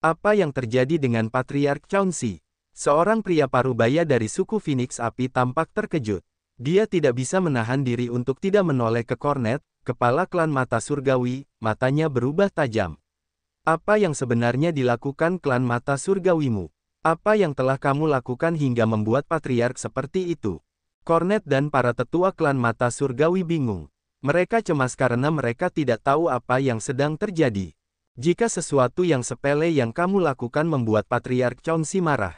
Apa yang terjadi dengan Patriark Chauncey? Seorang pria parubaya dari suku Phoenix Api tampak terkejut. Dia tidak bisa menahan diri untuk tidak menoleh ke Kornet, kepala klan mata surgawi, matanya berubah tajam. Apa yang sebenarnya dilakukan klan mata surgawimu? Apa yang telah kamu lakukan hingga membuat Patriark seperti itu? Kornet dan para tetua klan mata surgawi bingung. Mereka cemas karena mereka tidak tahu apa yang sedang terjadi. Jika sesuatu yang sepele yang kamu lakukan membuat Patriark Chauncey marah.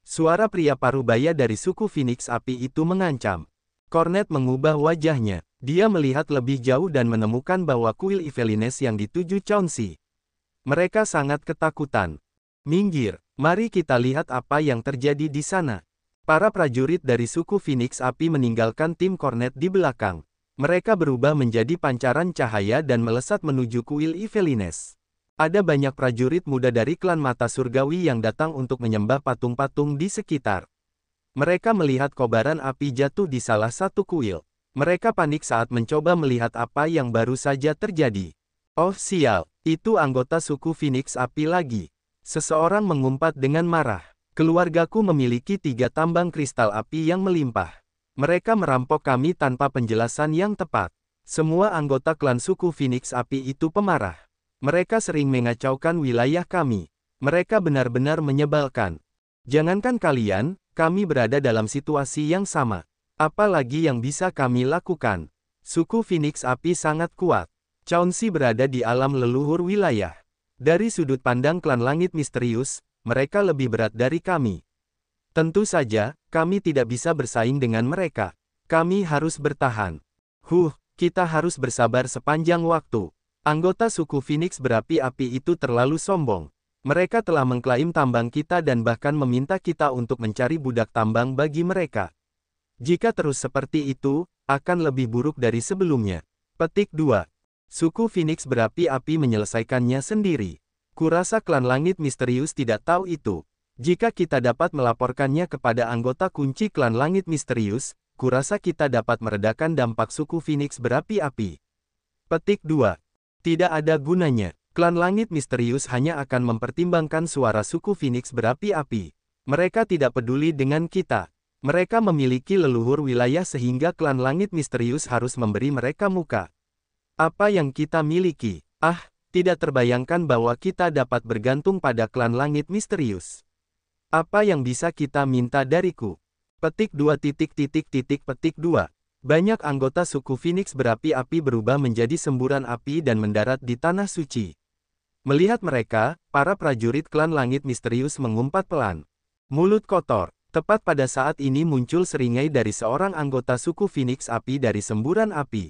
Suara pria parubaya dari suku Phoenix Api itu mengancam. Kornet mengubah wajahnya. Dia melihat lebih jauh dan menemukan bahwa kuil Evelines yang dituju Chauncey. Mereka sangat ketakutan. Minggir, mari kita lihat apa yang terjadi di sana. Para prajurit dari suku Phoenix Api meninggalkan tim Kornet di belakang. Mereka berubah menjadi pancaran cahaya dan melesat menuju kuil Evelines. Ada banyak prajurit muda dari klan mata surgawi yang datang untuk menyembah patung-patung di sekitar. Mereka melihat kobaran api jatuh di salah satu kuil. Mereka panik saat mencoba melihat apa yang baru saja terjadi. Oh sial, itu anggota suku Phoenix Api lagi. Seseorang mengumpat dengan marah. Keluargaku memiliki 3 tambang kristal api yang melimpah. Mereka merampok kami tanpa penjelasan yang tepat. Semua anggota klan suku Phoenix Api itu pemarah. Mereka sering mengacaukan wilayah kami. Mereka benar-benar menyebalkan. Jangankan kalian, kami berada dalam situasi yang sama. Apalagi yang bisa kami lakukan? Suku Phoenix Api sangat kuat. Chauncey berada di alam leluhur wilayah. Dari sudut pandang klan langit misterius, mereka lebih berat dari kami. Tentu saja, kami tidak bisa bersaing dengan mereka. Kami harus bertahan. Kita harus bersabar sepanjang waktu. Anggota suku Phoenix berapi-api itu terlalu sombong. Mereka telah mengklaim tambang kita dan bahkan meminta kita untuk mencari budak tambang bagi mereka. Jika terus seperti itu, akan lebih buruk dari sebelumnya. Petik 2. Suku Phoenix berapi-api menyelesaikannya sendiri. Kurasa klan langit misterius tidak tahu itu. Jika kita dapat melaporkannya kepada anggota kunci klan langit misterius, kurasa kita dapat meredakan dampak suku Phoenix berapi-api. Petik 2. Tidak ada gunanya. Klan langit misterius hanya akan mempertimbangkan suara suku Phoenix berapi-api. Mereka tidak peduli dengan kita. Mereka memiliki leluhur wilayah sehingga klan langit misterius harus memberi mereka muka. Apa yang kita miliki? Tidak terbayangkan bahwa kita dapat bergantung pada klan langit misterius. Apa yang bisa kita minta dariku? Petik 2. Petik 2. Banyak anggota suku Phoenix berapi-api berubah menjadi semburan api dan mendarat di tanah suci. Melihat mereka, para prajurit klan langit misterius mengumpat pelan. Mulut kotor. Tepat pada saat ini muncul seringai dari seorang anggota suku Phoenix Api dari semburan api.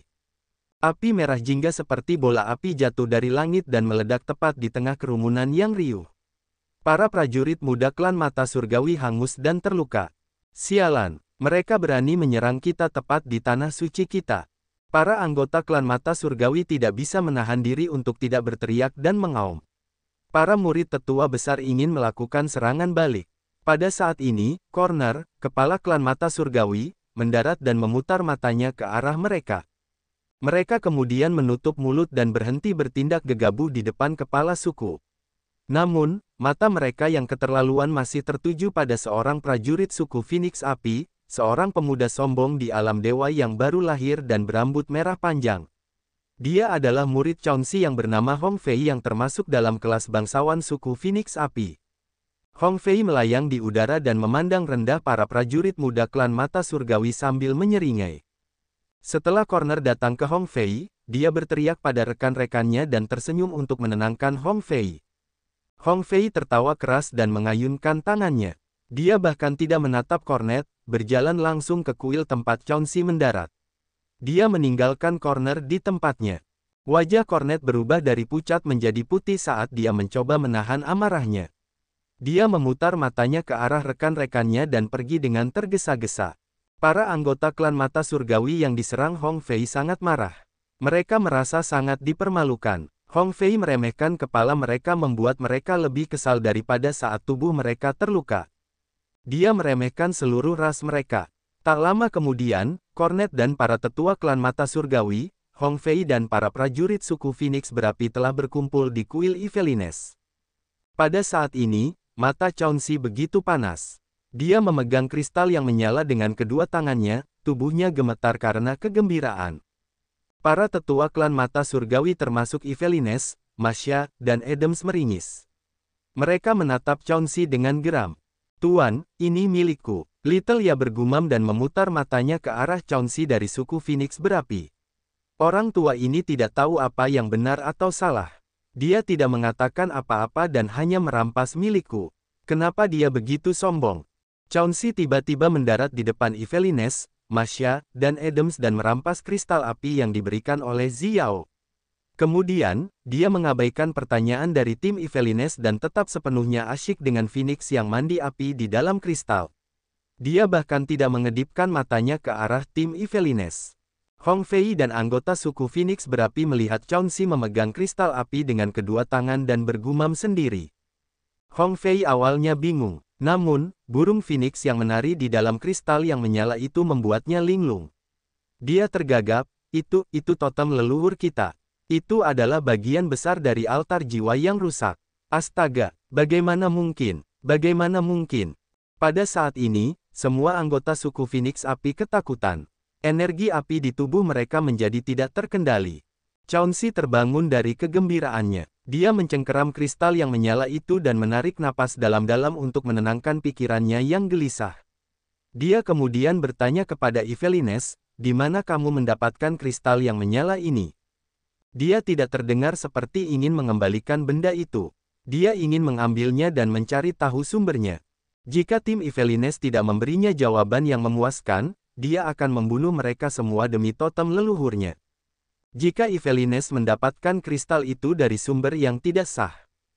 Api merah jingga seperti bola api jatuh dari langit dan meledak tepat di tengah kerumunan yang riuh. Para prajurit muda klan mata surgawi hangus dan terluka. Sialan, mereka berani menyerang kita tepat di tanah suci kita. Para anggota klan mata surgawi tidak bisa menahan diri untuk tidak berteriak dan mengaum. Para murid tetua besar ingin melakukan serangan balik. Pada saat ini, Corner, kepala klan mata surgawi, mendarat dan memutar matanya ke arah mereka. Mereka kemudian menutup mulut dan berhenti bertindak gegabah di depan kepala suku. Namun, mata mereka yang keterlaluan masih tertuju pada seorang prajurit suku Phoenix Api, seorang pemuda sombong di alam dewa yang baru lahir dan berambut merah panjang. Dia adalah murid Chauncey yang bernama Hong Fei yang termasuk dalam kelas bangsawan suku Phoenix Api. Hong Fei melayang di udara dan memandang rendah para prajurit muda klan mata surgawi sambil menyeringai. Setelah Corner datang ke Hong Fei, dia berteriak pada rekan-rekannya dan tersenyum untuk menenangkan Hong Fei. Hong Fei tertawa keras dan mengayunkan tangannya. Dia bahkan tidak menatap Cornet, berjalan langsung ke kuil tempat Chauncey mendarat. Dia meninggalkan Corner di tempatnya. Wajah Cornet berubah dari pucat menjadi putih saat dia mencoba menahan amarahnya. Dia memutar matanya ke arah rekan-rekannya dan pergi dengan tergesa-gesa. Para anggota klan mata surgawi yang diserang Hong Fei sangat marah. Mereka merasa sangat dipermalukan. Hong Fei meremehkan kepala mereka membuat mereka lebih kesal daripada saat tubuh mereka terluka. Dia meremehkan seluruh ras mereka. Tak lama kemudian, Cornet dan para tetua klan mata surgawi, Hong Fei dan para prajurit suku Phoenix berapi telah berkumpul di kuil Evelines. Pada saat ini, mata Chauncey begitu panas. Dia memegang kristal yang menyala dengan kedua tangannya, tubuhnya gemetar karena kegembiraan. Para tetua klan mata surgawi termasuk Yvelines, Masya, dan Adams meringis. Mereka menatap Chauncey dengan geram. "Tuan, ini milikku." Little Ya bergumam dan memutar matanya ke arah Chauncey dari suku Phoenix berapi. Orang tua ini tidak tahu apa yang benar atau salah. Dia tidak mengatakan apa-apa dan hanya merampas milikku. Kenapa dia begitu sombong? Chauncey tiba-tiba mendarat di depan Yvelines, Masya, dan Adams dan merampas kristal api yang diberikan oleh Xiao. Kemudian, dia mengabaikan pertanyaan dari tim Yvelines dan tetap sepenuhnya asyik dengan Phoenix yang mandi api di dalam kristal. Dia bahkan tidak mengedipkan matanya ke arah tim Yvelines. Hong Fei dan anggota suku Phoenix berapi melihat Chauncey memegang kristal api dengan kedua tangan dan bergumam sendiri. Hong Fei awalnya bingung, namun, burung Phoenix yang menari di dalam kristal yang menyala itu membuatnya linglung. Dia tergagap, itu totem leluhur kita. Itu adalah bagian besar dari altar jiwa yang rusak. Astaga, bagaimana mungkin? Bagaimana mungkin? Pada saat ini, semua anggota suku Phoenix api ketakutan. Energi api di tubuh mereka menjadi tidak terkendali. Chauncey terbangun dari kegembiraannya. Dia mencengkeram kristal yang menyala itu dan menarik napas dalam-dalam untuk menenangkan pikirannya yang gelisah. Dia kemudian bertanya kepada Yvelines, "Di mana kamu mendapatkan kristal yang menyala ini?" Dia tidak terdengar seperti ingin mengembalikan benda itu. Dia ingin mengambilnya dan mencari tahu sumbernya. Jika tim Yvelines tidak memberinya jawaban yang memuaskan, dia akan membunuh mereka semua demi totem leluhurnya. Jika Yvelines mendapatkan kristal itu dari sumber yang tidak sah.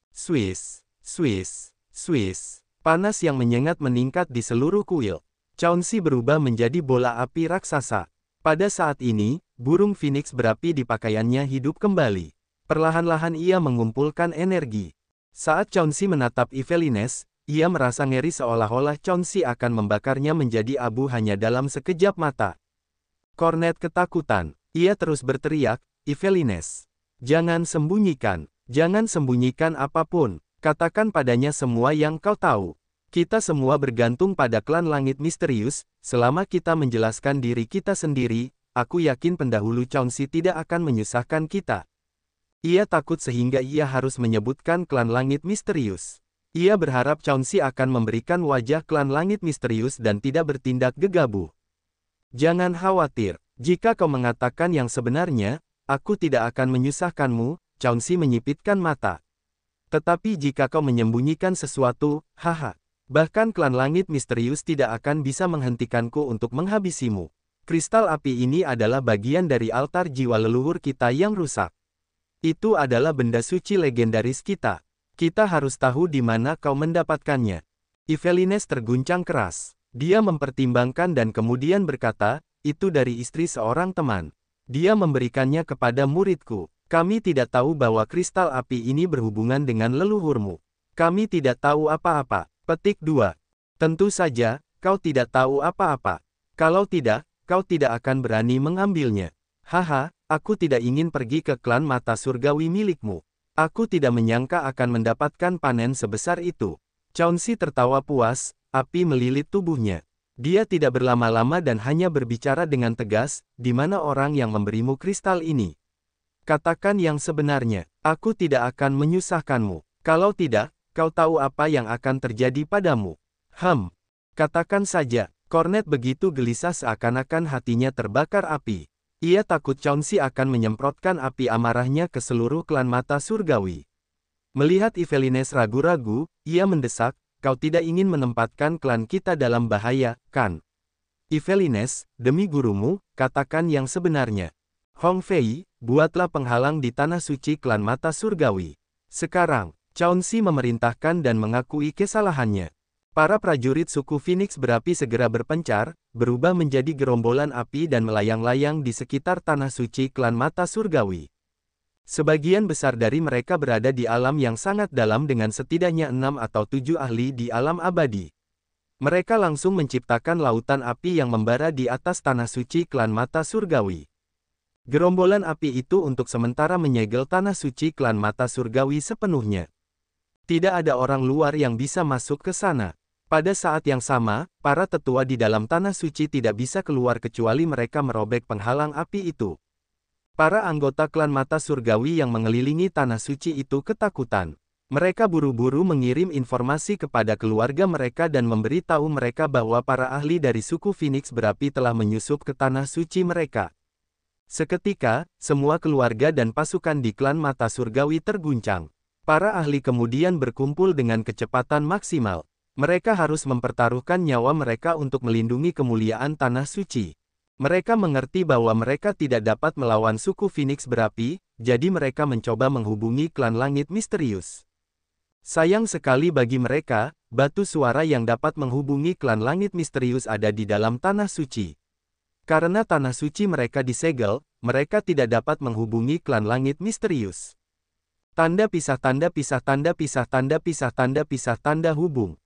Swiss, Swiss, Swiss. Panas yang menyengat meningkat di seluruh kuil. Chauncey berubah menjadi bola api raksasa. Pada saat ini, burung Phoenix berapi di pakaiannya hidup kembali. Perlahan-lahan ia mengumpulkan energi. Saat Chauncey menatap Yvelines, ia merasa ngeri seolah-olah Chauncey akan membakarnya menjadi abu hanya dalam sekejap mata. Cornet ketakutan. Ia terus berteriak, "Yvelines, jangan sembunyikan apapun. Katakan padanya semua yang kau tahu. Kita semua bergantung pada klan langit misterius. Selama kita menjelaskan diri kita sendiri, aku yakin pendahulu Chauncey tidak akan menyusahkan kita." Ia takut sehingga ia harus menyebutkan klan langit misterius. Ia berharap Chauncey akan memberikan wajah klan langit misterius dan tidak bertindak gegabah. "Jangan khawatir, jika kau mengatakan yang sebenarnya, aku tidak akan menyusahkanmu," Chauncey menyipitkan mata. "Tetapi jika kau menyembunyikan sesuatu, haha, bahkan klan langit misterius tidak akan bisa menghentikanku untuk menghabisimu. Kristal api ini adalah bagian dari altar jiwa leluhur kita yang rusak. Itu adalah benda suci legendaris kita. Kita harus tahu di mana kau mendapatkannya." Yvelines terguncang keras. Dia mempertimbangkan dan kemudian berkata, "Itu dari istri seorang teman. Dia memberikannya kepada muridku. Kami tidak tahu bahwa kristal api ini berhubungan dengan leluhurmu. Kami tidak tahu apa-apa." Petik 2. Tentu saja, kau tidak tahu apa-apa. Kalau tidak, kau tidak akan berani mengambilnya. Haha, aku tidak ingin pergi ke klan mata surgawi milikmu. Aku tidak menyangka akan mendapatkan panen sebesar itu. Chauncey tertawa puas, api melilit tubuhnya. Dia tidak berlama-lama dan hanya berbicara dengan tegas, "Di mana orang yang memberimu kristal ini? Katakan yang sebenarnya. Aku tidak akan menyusahkanmu. Kalau tidak, kau tahu apa yang akan terjadi padamu." Katakan saja." Cornet begitu gelisah seakan-akan hatinya terbakar api. Ia takut Chauncey akan menyemprotkan api amarahnya ke seluruh klan mata surgawi. Melihat Yvelines ragu-ragu, ia mendesak, "Kau tidak ingin menempatkan klan kita dalam bahaya, kan? Yvelines, demi gurumu, katakan yang sebenarnya." "Hong Fei, buatlah penghalang di tanah suci klan mata surgawi. Sekarang." Chauncey memerintahkan dan mengakui kesalahannya. Para prajurit suku Phoenix berapi segera berpencar, berubah menjadi gerombolan api dan melayang-layang di sekitar tanah suci klan mata surgawi. Sebagian besar dari mereka berada di alam yang sangat dalam dengan setidaknya 6 atau 7 ahli di alam abadi. Mereka langsung menciptakan lautan api yang membara di atas tanah suci klan mata surgawi. Gerombolan api itu untuk sementara menyegel tanah suci klan mata surgawi sepenuhnya. Tidak ada orang luar yang bisa masuk ke sana. Pada saat yang sama, para tetua di dalam tanah suci tidak bisa keluar kecuali mereka merobek penghalang api itu. Para anggota klan mata surgawi yang mengelilingi tanah suci itu ketakutan. Mereka buru-buru mengirim informasi kepada keluarga mereka dan memberitahu mereka bahwa para ahli dari suku Phoenix berapi telah menyusup ke tanah suci mereka. Seketika, semua keluarga dan pasukan di klan mata surgawi terguncang. Para ahli kemudian berkumpul dengan kecepatan maksimal. Mereka harus mempertaruhkan nyawa mereka untuk melindungi kemuliaan tanah suci. Mereka mengerti bahwa mereka tidak dapat melawan suku Phoenix berapi, jadi mereka mencoba menghubungi klan langit misterius. Sayang sekali bagi mereka, batu suara yang dapat menghubungi klan langit misterius ada di dalam tanah suci. Karena tanah suci mereka disegel, mereka tidak dapat menghubungi klan langit misterius. Tanda pisah tanda pisah tanda pisah tanda pisah tanda pisah tanda hubung.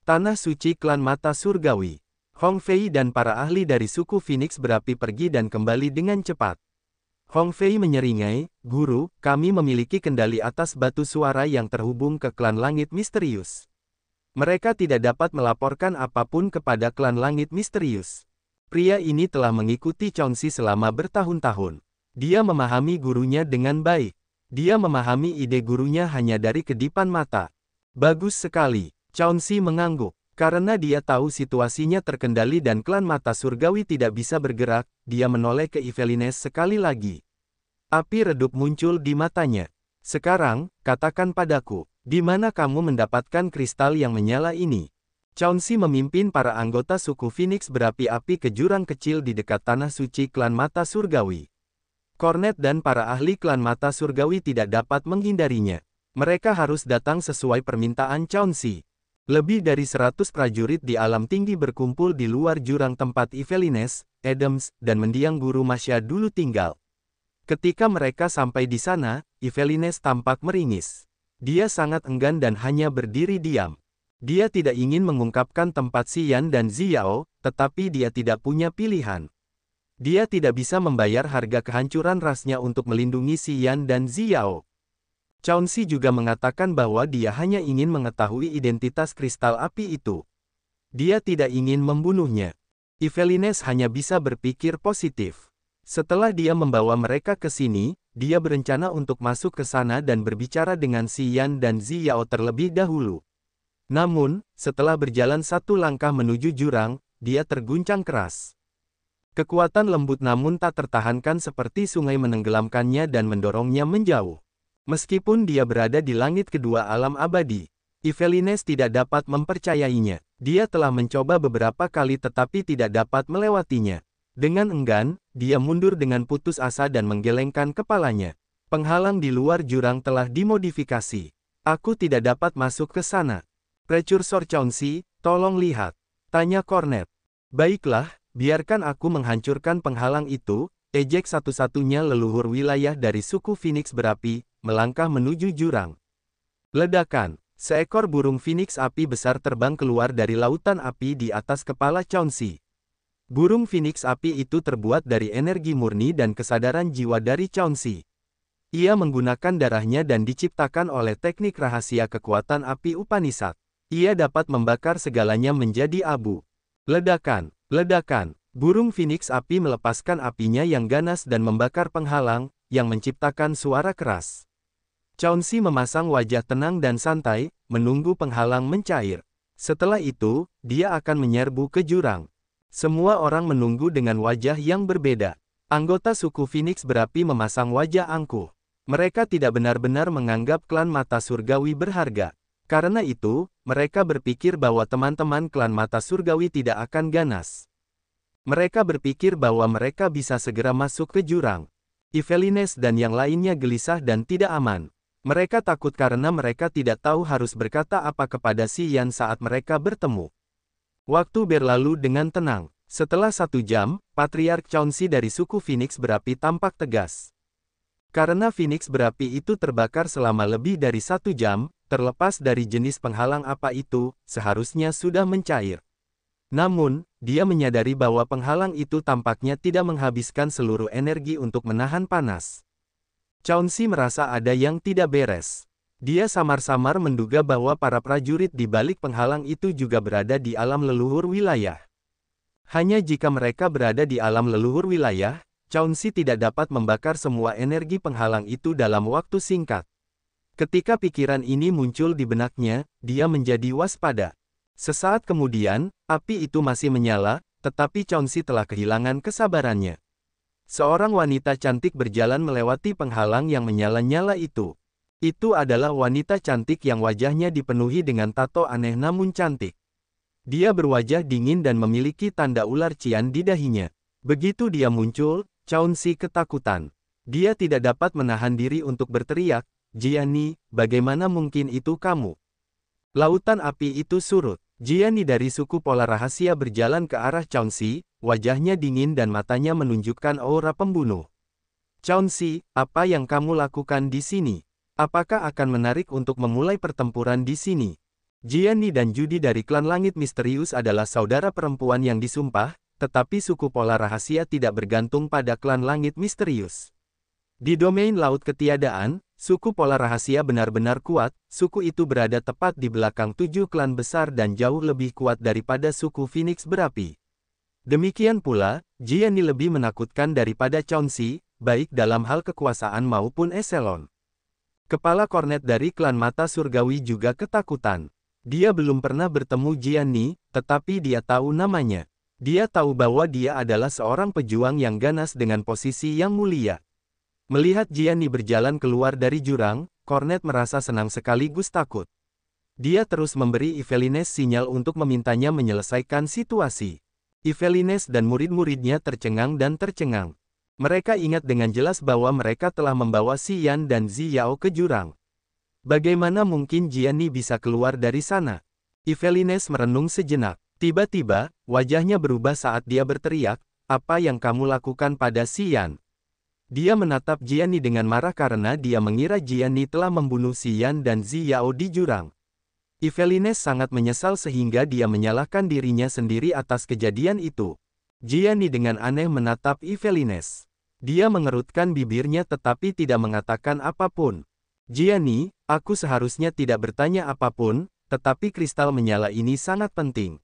Tanah suci klan mata surgawi. Hong Fei dan para ahli dari suku Phoenix berapi pergi dan kembali dengan cepat. Hong Fei menyeringai, "Guru, kami memiliki kendali atas batu suara yang terhubung ke klan langit misterius. Mereka tidak dapat melaporkan apapun kepada klan langit misterius." Pria ini telah mengikuti Chauncey selama bertahun-tahun. Dia memahami gurunya dengan baik. Dia memahami ide gurunya hanya dari kedipan mata. Bagus sekali. Chauncey mengangguk. Karena dia tahu situasinya terkendali dan klan mata surgawi tidak bisa bergerak, dia menoleh ke Yvelines sekali lagi. Api redup muncul di matanya. "Sekarang, katakan padaku, di mana kamu mendapatkan kristal yang menyala ini?" Chauncey memimpin para anggota suku Phoenix berapi-api ke jurang kecil di dekat tanah suci klan mata surgawi. Cornet dan para ahli klan mata surgawi tidak dapat menghindarinya. Mereka harus datang sesuai permintaan Chauncey. Lebih dari 100 prajurit di alam tinggi berkumpul di luar jurang tempat Yvelines, Adams, dan mendiang guru Masya dulu tinggal. Ketika mereka sampai di sana, Yvelines tampak meringis. Dia sangat enggan dan hanya berdiri diam. Dia tidak ingin mengungkapkan tempat Xian dan Xiao, tetapi dia tidak punya pilihan. Dia tidak bisa membayar harga kehancuran rasnya untuk melindungi Xian dan Xiao. Chauncey juga mengatakan bahwa dia hanya ingin mengetahui identitas kristal api itu. Dia tidak ingin membunuhnya. Yvelines hanya bisa berpikir positif. Setelah dia membawa mereka ke sini, dia berencana untuk masuk ke sana dan berbicara dengan Xian dan Xiao terlebih dahulu. Namun, setelah berjalan satu langkah menuju jurang, dia terguncang keras. Kekuatan lembut namun tak tertahankan seperti sungai menenggelamkannya dan mendorongnya menjauh. Meskipun dia berada di langit kedua alam abadi, Yvelines tidak dapat mempercayainya. Dia telah mencoba beberapa kali tetapi tidak dapat melewatinya. Dengan enggan, dia mundur dengan putus asa dan menggelengkan kepalanya. "Penghalang di luar jurang telah dimodifikasi. Aku tidak dapat masuk ke sana." "Precursor Chauncey, tolong lihat," tanya Cornet. "Baiklah, biarkan aku menghancurkan penghalang itu," ejek satu-satunya leluhur wilayah dari suku Phoenix berapi, melangkah menuju jurang. Ledakan. Seekor burung Phoenix api besar terbang keluar dari lautan api di atas kepala Chauncey. Burung Phoenix api itu terbuat dari energi murni dan kesadaran jiwa dari Chauncey. Ia menggunakan darahnya dan diciptakan oleh teknik rahasia kekuatan api Upanishad. Ia dapat membakar segalanya menjadi abu. Ledakan. Ledakan. Burung Phoenix api melepaskan apinya yang ganas dan membakar penghalang, yang menciptakan suara keras. Chauncey memasang wajah tenang dan santai, menunggu penghalang mencair. Setelah itu, dia akan menyerbu ke jurang. Semua orang menunggu dengan wajah yang berbeda. Anggota suku Phoenix berapi memasang wajah angkuh. Mereka tidak benar-benar menganggap klan mata surgawi berharga. Karena itu, mereka berpikir bahwa teman-teman klan mata surgawi tidak akan ganas. Mereka berpikir bahwa mereka bisa segera masuk ke jurang. Yvelines dan yang lainnya gelisah dan tidak aman. Mereka takut karena mereka tidak tahu harus berkata apa kepada Xian saat mereka bertemu. Waktu berlalu dengan tenang. Setelah 1 jam, Patriark Chauncey dari suku Phoenix berapi tampak tegas. Karena Phoenix berapi itu terbakar selama lebih dari 1 jam, terlepas dari jenis penghalang apa itu, seharusnya sudah mencair. Namun, dia menyadari bahwa penghalang itu tampaknya tidak menghabiskan seluruh energi untuk menahan panas. Chauncey merasa ada yang tidak beres. Dia samar-samar menduga bahwa para prajurit di balik penghalang itu juga berada di alam leluhur wilayah. Hanya jika mereka berada di alam leluhur wilayah, Chaunxi tidak dapat membakar semua energi penghalang itu dalam waktu singkat. Ketika pikiran ini muncul di benaknya, dia menjadi waspada. Sesaat kemudian, api itu masih menyala, tetapi Chaunxi telah kehilangan kesabarannya. Seorang wanita cantik berjalan melewati penghalang yang menyala-nyala itu. Itu adalah wanita cantik yang wajahnya dipenuhi dengan tato aneh namun cantik. Dia berwajah dingin dan memiliki tanda ular cian di dahinya. Begitu dia muncul, Chaunxi ketakutan. Dia tidak dapat menahan diri untuk berteriak, "Jiani, bagaimana mungkin itu kamu?" Lautan api itu surut. Jiani dari suku pola rahasia berjalan ke arah Chaunxi, wajahnya dingin dan matanya menunjukkan aura pembunuh. "Chaunxi, apa yang kamu lakukan di sini? Apakah akan menarik untuk memulai pertempuran di sini?" Jiani dan Judy dari klan Langit Misterius adalah saudara perempuan yang disumpah, tetapi suku pola rahasia tidak bergantung pada klan Langit Misterius. Di domain Laut Ketiadaan, suku pola rahasia benar-benar kuat, suku itu berada tepat di belakang 7 klan besar dan jauh lebih kuat daripada suku Phoenix Berapi. Demikian pula, Jiani lebih menakutkan daripada Chaunxi, baik dalam hal kekuasaan maupun eselon. Kepala kornet dari klan Mata Surgawi juga ketakutan. Dia belum pernah bertemu Jiani, tetapi dia tahu namanya. Dia tahu bahwa dia adalah seorang pejuang yang ganas dengan posisi yang mulia. Melihat Jiani berjalan keluar dari jurang, kornet merasa senang sekaligus takut. Dia terus memberi Yvelines sinyal untuk memintanya menyelesaikan situasi. Yvelines dan murid-muridnya tercengang dan tercengang. Mereka ingat dengan jelas bahwa mereka telah membawa Xian dan Ziyao ke jurang. Bagaimana mungkin Jiani bisa keluar dari sana? Yvelines merenung sejenak. Tiba-tiba, wajahnya berubah saat dia berteriak, "Apa yang kamu lakukan pada Xian?" Dia menatap Jiani dengan marah karena dia mengira Jiani telah membunuh Xian dan Ziyao di jurang. Yvelines sangat menyesal sehingga dia menyalahkan dirinya sendiri atas kejadian itu. Jiani dengan aneh menatap Yvelines. Dia mengerutkan bibirnya tetapi tidak mengatakan apapun. "Jiani, aku seharusnya tidak bertanya apapun, tetapi kristal menyala ini sangat penting.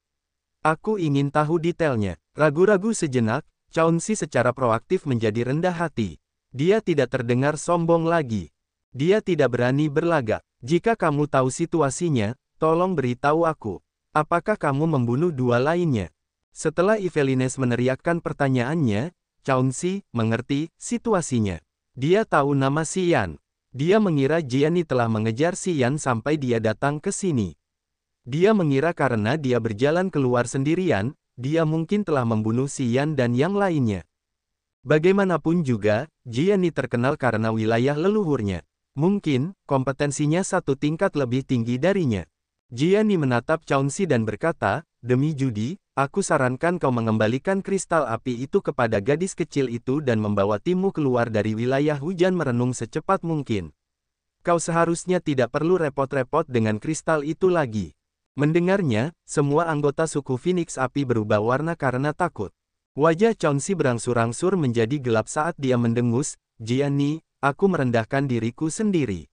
Aku ingin tahu detailnya." Ragu-ragu sejenak, Chaunxi secara proaktif menjadi rendah hati. Dia tidak terdengar sombong lagi. Dia tidak berani berlagak. "Jika kamu tahu situasinya, tolong beritahu aku. Apakah kamu membunuh dua lainnya?" Setelah Yvelines meneriakkan pertanyaannya, Chaunxi mengerti situasinya. Dia tahu nama Xian. Dia mengira Jiani telah mengejar Xian sampai dia datang ke sini. Dia mengira karena dia berjalan keluar sendirian, dia mungkin telah membunuh Xian dan yang lainnya. Bagaimanapun juga, Jiani terkenal karena wilayah leluhurnya. Mungkin, kompetensinya satu tingkat lebih tinggi darinya. Jiani menatap Chaunxi dan berkata, "Demi Judy, aku sarankan kau mengembalikan kristal api itu kepada gadis kecil itu dan membawa timmu keluar dari wilayah hujan merenung secepat mungkin. Kau seharusnya tidak perlu repot-repot dengan kristal itu lagi." Mendengarnya, semua anggota suku Phoenix Api berubah warna karena takut. Wajah Chaunxi berangsur-angsur menjadi gelap saat dia mendengus, "Jiani, aku merendahkan diriku sendiri.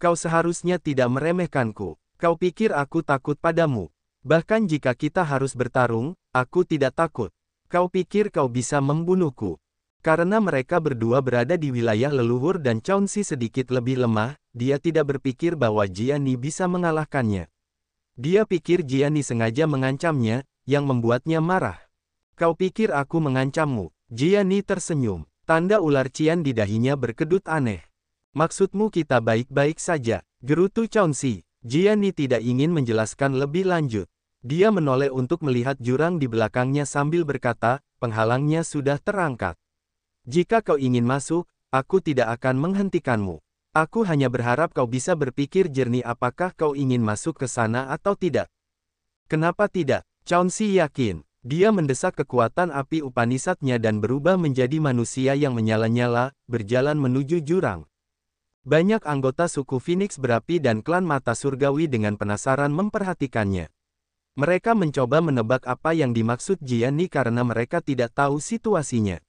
Kau seharusnya tidak meremehkanku. Kau pikir aku takut padamu? Bahkan jika kita harus bertarung, aku tidak takut. Kau pikir kau bisa membunuhku?" Karena mereka berdua berada di wilayah leluhur dan Chaunxi sedikit lebih lemah, dia tidak berpikir bahwa Jiani bisa mengalahkannya. Dia pikir Jiani sengaja mengancamnya, yang membuatnya marah. "Kau pikir aku mengancammu?" Jiani tersenyum. Tanda ular cian di dahinya berkedut aneh. "Maksudmu kita baik-baik saja?" gerutu Chaunxi. Jiani tidak ingin menjelaskan lebih lanjut. Dia menoleh untuk melihat jurang di belakangnya sambil berkata, "Penghalangnya sudah terangkat. Jika kau ingin masuk, aku tidak akan menghentikanmu. Aku hanya berharap kau bisa berpikir jernih apakah kau ingin masuk ke sana atau tidak." "Kenapa tidak?" Chaunxi yakin. Dia mendesak kekuatan api Upanisatnya dan berubah menjadi manusia yang menyala-nyala, berjalan menuju jurang. Banyak anggota suku Phoenix Berapi dan klan Mata Surgawi dengan penasaran memperhatikannya. Mereka mencoba menebak apa yang dimaksud Jiani karena mereka tidak tahu situasinya.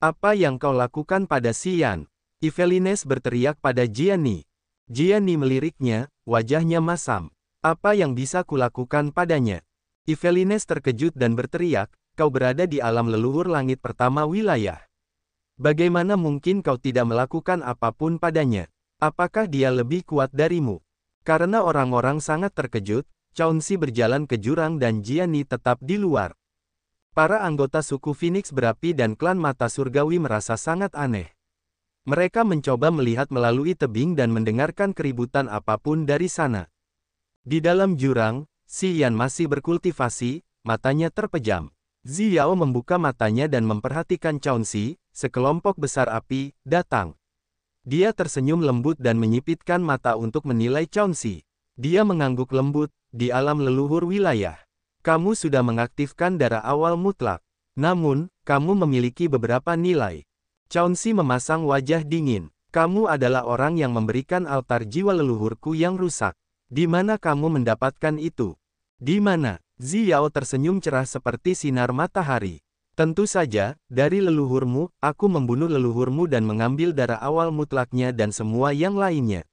"Apa yang kau lakukan pada Xian?" Yvelines berteriak pada Jiani. Jiani meliriknya, wajahnya masam. Apa yang bisa kulakukan padanya? Yvelines terkejut dan berteriak, kau berada di alam leluhur langit pertama wilayah. Bagaimana mungkin kau tidak melakukan apapun padanya? Apakah dia lebih kuat darimu? Karena orang-orang sangat terkejut, Chaunsi berjalan ke jurang dan Jiani tetap di luar. Para anggota suku Phoenix berapi dan klan mata surgawi merasa sangat aneh. Mereka mencoba melihat melalui tebing dan mendengarkan keributan apapun dari sana. Di dalam jurang, Si Yan masih berkultivasi, matanya terpejam. Xiao membuka matanya dan memperhatikan Chaunsi, sekelompok besar api, datang. Dia tersenyum lembut dan menyipitkan mata untuk menilai Chaunsi. Dia mengangguk lembut, di alam leluhur wilayah. Kamu sudah mengaktifkan darah awal mutlak. Namun, kamu memiliki beberapa nilai. Chaunsi memasang wajah dingin. Kamu adalah orang yang memberikan altar jiwa leluhurku yang rusak. Di mana kamu mendapatkan itu? Di mana? Xiao tersenyum cerah seperti sinar matahari. Tentu saja, dari leluhurmu, aku membunuh leluhurmu dan mengambil darah awal mutlaknya dan semua yang lainnya.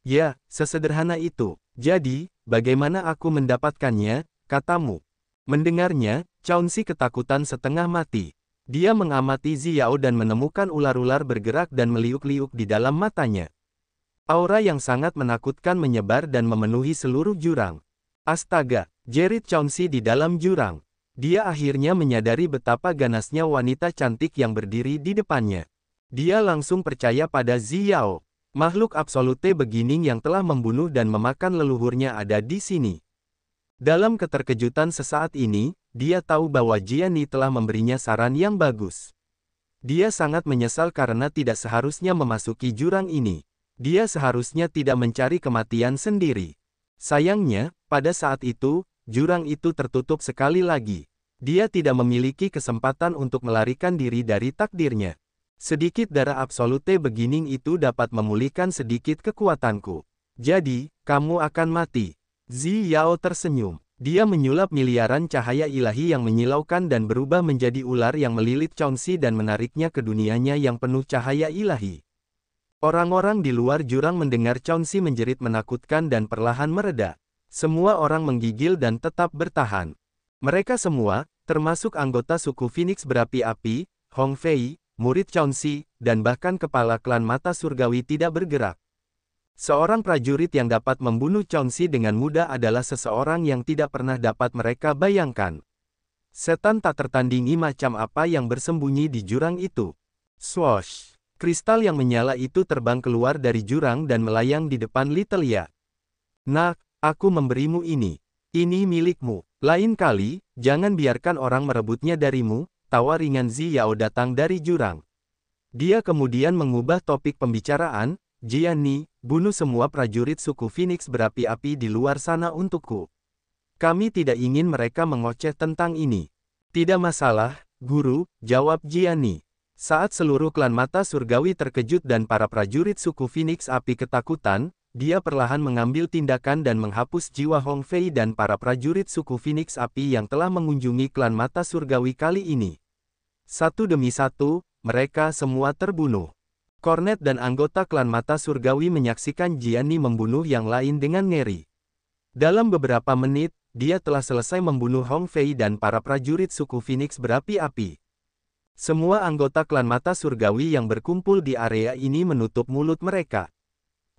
Ya, sesederhana itu. Jadi, bagaimana aku mendapatkannya? Katamu. Mendengarnya, Chaunsi ketakutan setengah mati. Dia mengamati Xiao dan menemukan ular-ular bergerak dan meliuk-liuk di dalam matanya. Aura yang sangat menakutkan menyebar dan memenuhi seluruh jurang. Astaga, jerit Chaunsi di dalam jurang. Dia akhirnya menyadari betapa ganasnya wanita cantik yang berdiri di depannya. Dia langsung percaya pada Xiao. Makhluk absolute begining yang telah membunuh dan memakan leluhurnya ada di sini. Dalam keterkejutan sesaat ini, dia tahu bahwa Jiani telah memberinya saran yang bagus. Dia sangat menyesal karena tidak seharusnya memasuki jurang ini. Dia seharusnya tidak mencari kematian sendiri. Sayangnya, pada saat itu, jurang itu tertutup sekali lagi. Dia tidak memiliki kesempatan untuk melarikan diri dari takdirnya. Sedikit darah absolute begining itu dapat memulihkan sedikit kekuatanku. Jadi, kamu akan mati. Xiao tersenyum. Dia menyulap miliaran cahaya ilahi yang menyilaukan dan berubah menjadi ular yang melilit Chaunsi dan menariknya ke dunianya yang penuh cahaya ilahi. Orang-orang di luar jurang mendengar Chaunsi menjerit menakutkan dan perlahan mereda. Semua orang menggigil dan tetap bertahan. Mereka semua, termasuk anggota suku Phoenix berapi-api, Hong Fei, murid Chaunsi, dan bahkan kepala klan mata surgawi tidak bergerak. Seorang prajurit yang dapat membunuh Chaunsi dengan mudah adalah seseorang yang tidak pernah dapat mereka bayangkan. Setan tak tertandingi macam apa yang bersembunyi di jurang itu. Swoosh! Kristal yang menyala itu terbang keluar dari jurang dan melayang di depan Little Ya. Nak, aku memberimu ini. Ini milikmu. Lain kali, jangan biarkan orang merebutnya darimu, tawa ringan Xiao datang dari jurang. Dia kemudian mengubah topik pembicaraan, Jiani, bunuh semua prajurit suku Phoenix berapi-api di luar sana untukku. Kami tidak ingin mereka mengoceh tentang ini. Tidak masalah, Guru, jawab Jiani. Saat seluruh klan mata surgawi terkejut dan para prajurit suku Phoenix api ketakutan, dia perlahan mengambil tindakan dan menghapus jiwa Hong Fei dan para prajurit suku Phoenix api yang telah mengunjungi klan mata surgawi kali ini. Satu demi satu, mereka semua terbunuh. Cornet dan anggota klan mata surgawi menyaksikan Jiani membunuh yang lain dengan ngeri. Dalam beberapa menit, dia telah selesai membunuh Hong Fei dan para prajurit suku Phoenix berapi-api. Semua anggota klan mata surgawi yang berkumpul di area ini menutup mulut mereka.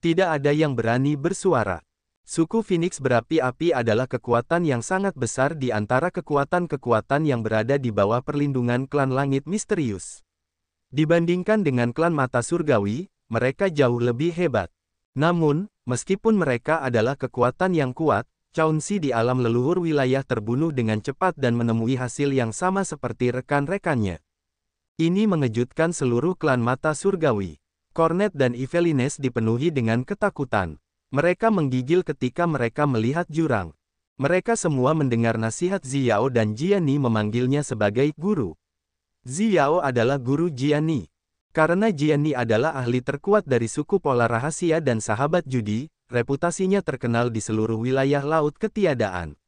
Tidak ada yang berani bersuara. Suku Phoenix berapi-api adalah kekuatan yang sangat besar di antara kekuatan-kekuatan yang berada di bawah perlindungan klan langit misterius. Dibandingkan dengan klan mata surgawi, mereka jauh lebih hebat. Namun, meskipun mereka adalah kekuatan yang kuat, Chaunsi di alam leluhur wilayah terbunuh dengan cepat dan menemui hasil yang sama seperti rekan-rekannya. Ini mengejutkan seluruh klan mata surgawi. Cornet dan Yvelines dipenuhi dengan ketakutan. Mereka menggigil ketika mereka melihat jurang. Mereka semua mendengar nasihat Xiao dan Jiani memanggilnya sebagai guru. Xiao adalah guru Jiani. Karena Jiani adalah ahli terkuat dari suku pola rahasia dan sahabat judi, reputasinya terkenal di seluruh wilayah laut ketiadaan.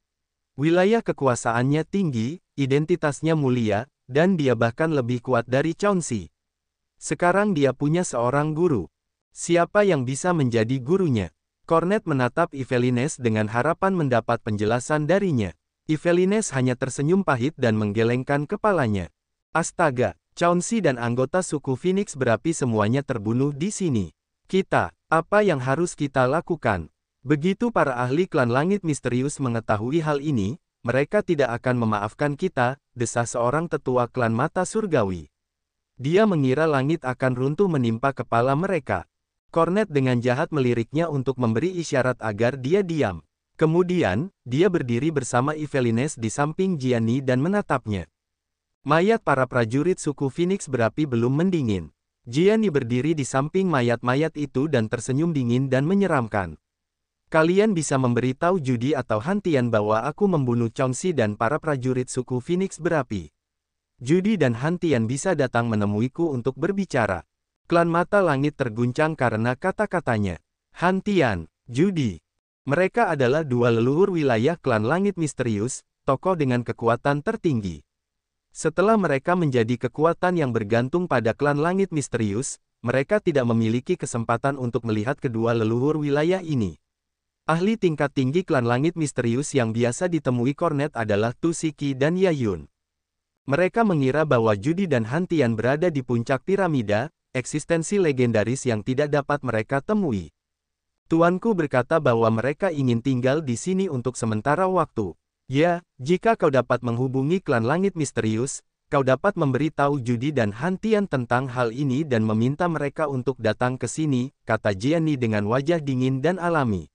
Wilayah kekuasaannya tinggi, identitasnya mulia, dan dia bahkan lebih kuat dari Chaunsi. Sekarang dia punya seorang guru. Siapa yang bisa menjadi gurunya? Cornet menatap Yvelines dengan harapan mendapat penjelasan darinya. Yvelines hanya tersenyum pahit dan menggelengkan kepalanya. Astaga, Chauncey dan anggota suku Phoenix berapi semuanya terbunuh di sini. Apa yang harus kita lakukan? Begitu para ahli klan langit misterius mengetahui hal ini, mereka tidak akan memaafkan kita, desah seorang tetua klan mata surgawi. Dia mengira langit akan runtuh menimpa kepala mereka. Cornet dengan jahat meliriknya untuk memberi isyarat agar dia diam. Kemudian, dia berdiri bersama Yvelines di samping Gianni dan menatapnya. Mayat para prajurit suku Phoenix berapi belum mendingin. Gianni berdiri di samping mayat-mayat itu dan tersenyum dingin dan menyeramkan. Kalian bisa memberitahu Judy atau Hantian bahwa aku membunuh Chauncey dan para prajurit suku Phoenix berapi. Judy dan Hantian bisa datang menemuiku untuk berbicara. Klan Mata Langit terguncang karena kata-katanya. Hantian, Judy. Mereka adalah dua leluhur wilayah klan Langit Misterius, tokoh dengan kekuatan tertinggi. Setelah mereka menjadi kekuatan yang bergantung pada klan Langit Misterius, mereka tidak memiliki kesempatan untuk melihat kedua leluhur wilayah ini. Ahli tingkat tinggi klan Langit Misterius yang biasa ditemui Cornet adalah Tusiki dan Yayun. Mereka mengira bahwa Judy dan Hantian berada di puncak piramida, eksistensi legendaris yang tidak dapat mereka temui. Tuanku berkata bahwa mereka ingin tinggal di sini untuk sementara waktu. Ya, jika kau dapat menghubungi klan Langit Misterius, kau dapat memberitahu Judy dan Hantian tentang hal ini dan meminta mereka untuk datang ke sini, kata Gianni dengan wajah dingin dan alami.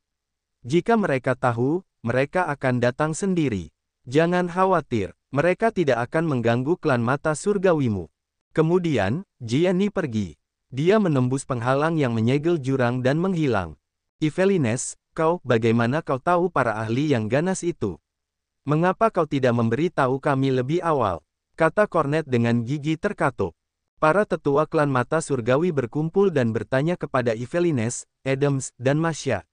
Jika mereka tahu, mereka akan datang sendiri. Jangan khawatir, mereka tidak akan mengganggu klan mata surgawimu. Kemudian, Gianni pergi. Dia menembus penghalang yang menyegel jurang dan menghilang. Yvelines, bagaimana kau tahu para ahli yang ganas itu? Mengapa kau tidak memberitahu kami lebih awal? Kata Cornet dengan gigi terkatup. Para tetua klan mata surgawi berkumpul dan bertanya kepada Yvelines, Adams, dan Masha.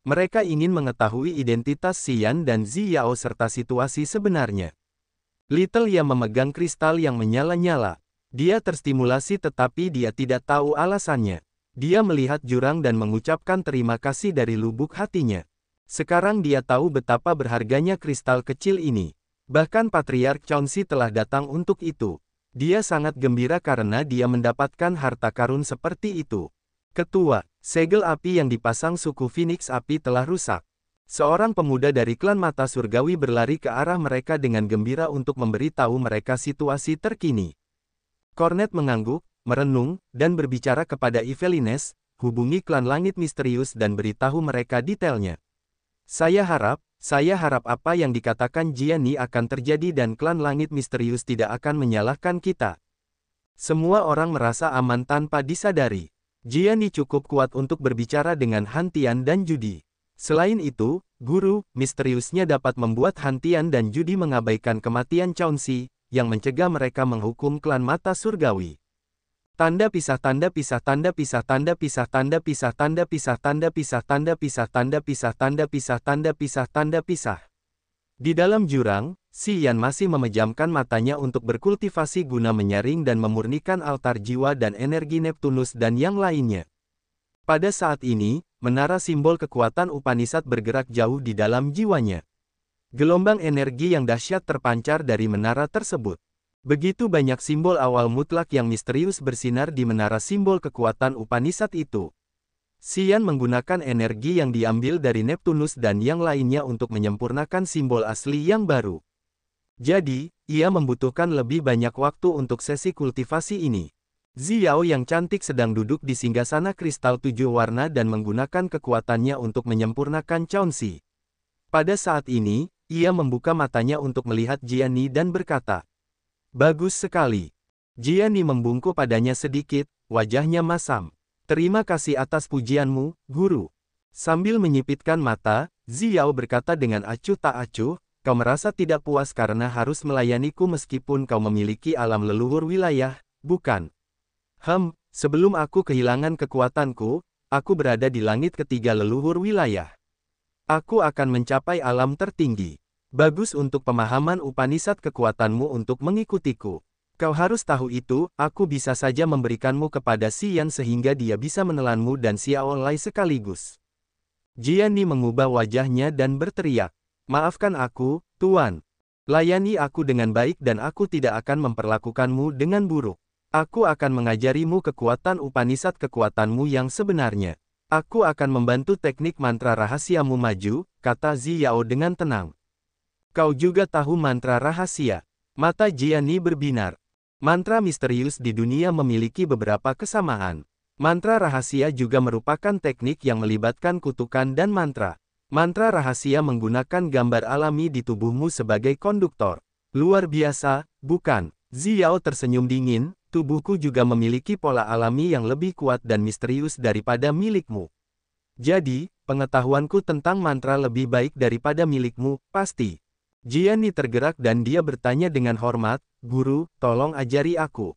Mereka ingin mengetahui identitas Xian dan Ziyao serta situasi sebenarnya. Little Ya memegang kristal yang menyala-nyala. Dia terstimulasi tetapi dia tidak tahu alasannya. Dia melihat jurang dan mengucapkan terima kasih dari lubuk hatinya. Sekarang dia tahu betapa berharganya kristal kecil ini. Bahkan Patriark Chauncey telah datang untuk itu. Dia sangat gembira karena dia mendapatkan harta karun seperti itu. Ketua, segel api yang dipasang suku Phoenix Api telah rusak. Seorang pemuda dari klan Mata Surgawi berlari ke arah mereka dengan gembira untuk memberitahu mereka situasi terkini. Cornet mengangguk, merenung, dan berbicara kepada Yvelines, hubungi klan Langit Misterius dan beritahu mereka detailnya. Saya harap apa yang dikatakan Gianni akan terjadi dan klan Langit Misterius tidak akan menyalahkan kita. Semua orang merasa aman tanpa disadari. Gianni cukup kuat untuk berbicara dengan Hantian dan Judy. Selain itu, guru misteriusnya dapat membuat Hantian dan Judy mengabaikan kematian Chauncey, yang mencegah mereka menghukum klan Mata Surgawi. Tanda pisah tanda pisah tanda pisah tanda pisah tanda pisah tanda pisah tanda pisah tanda pisah tanda pisah tanda pisah tanda pisah tanda pisah. Di dalam jurang, Xian masih memejamkan matanya untuk berkultivasi guna menyaring dan memurnikan altar jiwa dan energi Neptunus dan yang lainnya. Pada saat ini, menara simbol kekuatan Upanishad bergerak jauh di dalam jiwanya. Gelombang energi yang dahsyat terpancar dari menara tersebut. Begitu banyak simbol awal mutlak yang misterius bersinar di menara simbol kekuatan Upanishad itu. Xian menggunakan energi yang diambil dari Neptunus dan yang lainnya untuk menyempurnakan simbol asli yang baru. Jadi, ia membutuhkan lebih banyak waktu untuk sesi kultivasi ini. Ziyao yang cantik sedang duduk di singgasana kristal 7 warna dan menggunakan kekuatannya untuk menyempurnakan Chauncey. Pada saat ini, ia membuka matanya untuk melihat Gianni dan berkata, "Bagus sekali." Gianni membungkuk padanya sedikit, wajahnya masam. "Terima kasih atas pujianmu, guru." Sambil menyipitkan mata, Ziyao berkata dengan acuh tak acuh, "Kau merasa tidak puas karena harus melayaniku meskipun kau memiliki alam leluhur wilayah, bukan?" Sebelum aku kehilangan kekuatanku, aku berada di langit ketiga leluhur wilayah. Aku akan mencapai alam tertinggi. Bagus untuk pemahaman Upanishad kekuatanmu untuk mengikutiku. Kau harus tahu itu, aku bisa saja memberikanmu kepada Xian sehingga dia bisa menelanmu dan Xiao Lai sekaligus. Jian Ni mengubah wajahnya dan berteriak. Maafkan aku, Tuan. Layani aku dengan baik dan aku tidak akan memperlakukanmu dengan buruk. Aku akan mengajarimu kekuatan Upanishad kekuatanmu yang sebenarnya. Aku akan membantu teknik mantra rahasiamu maju, kata Xiao dengan tenang. Kau juga tahu mantra rahasia. Mata Jian Ni berbinar. Mantra misterius di dunia memiliki beberapa kesamaan. Mantra rahasia juga merupakan teknik yang melibatkan kutukan dan mantra. Mantra rahasia menggunakan gambar alami di tubuhmu sebagai konduktor. Luar biasa, bukan? Xiao tersenyum dingin, tubuhku juga memiliki pola alami yang lebih kuat dan misterius daripada milikmu. Jadi, pengetahuanku tentang mantra lebih baik daripada milikmu, pasti. Jian Ni tergerak dan dia bertanya dengan hormat, Guru, tolong ajari aku.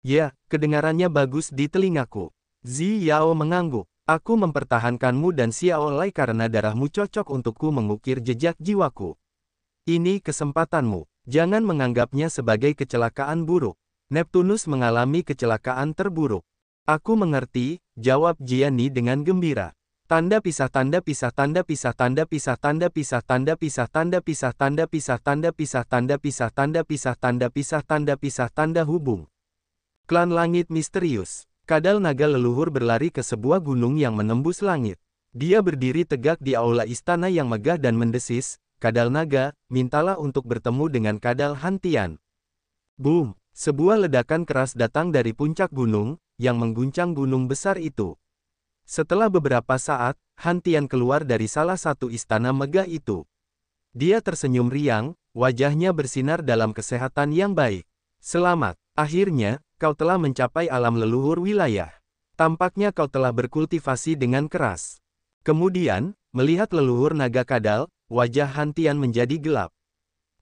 Ya, kedengarannya bagus di telingaku. Xiao mengangguk. Aku mempertahankanmu dan Xiao Lai karena darahmu cocok untukku mengukir jejak jiwaku. Ini kesempatanmu. Jangan menganggapnya sebagai kecelakaan buruk. Neptunus mengalami kecelakaan terburuk. Aku mengerti, jawab Jian Ni dengan gembira. Tanda pisah tanda pisah tanda pisah tanda pisah tanda pisah tanda pisah tanda pisah tanda pisah tanda pisah tanda pisah tanda pisah tanda pisah tanda pisah tanda hubung. Klan Langit Misterius. Kadal naga leluhur berlari ke sebuah gunung yang menembus langit. Dia berdiri tegak di aula istana yang megah dan mendesis, Kadal naga, mintalah untuk bertemu dengan Kadal Hantian. Boom! Sebuah ledakan keras datang dari puncak gunung, yang mengguncang gunung besar itu. Setelah beberapa saat, Hantian keluar dari salah satu istana megah itu. Dia tersenyum riang, wajahnya bersinar dalam kesehatan yang baik. Selamat, akhirnya, kau telah mencapai alam leluhur wilayah. Tampaknya kau telah berkultivasi dengan keras. Kemudian, melihat leluhur naga kadal, wajah Hantian menjadi gelap.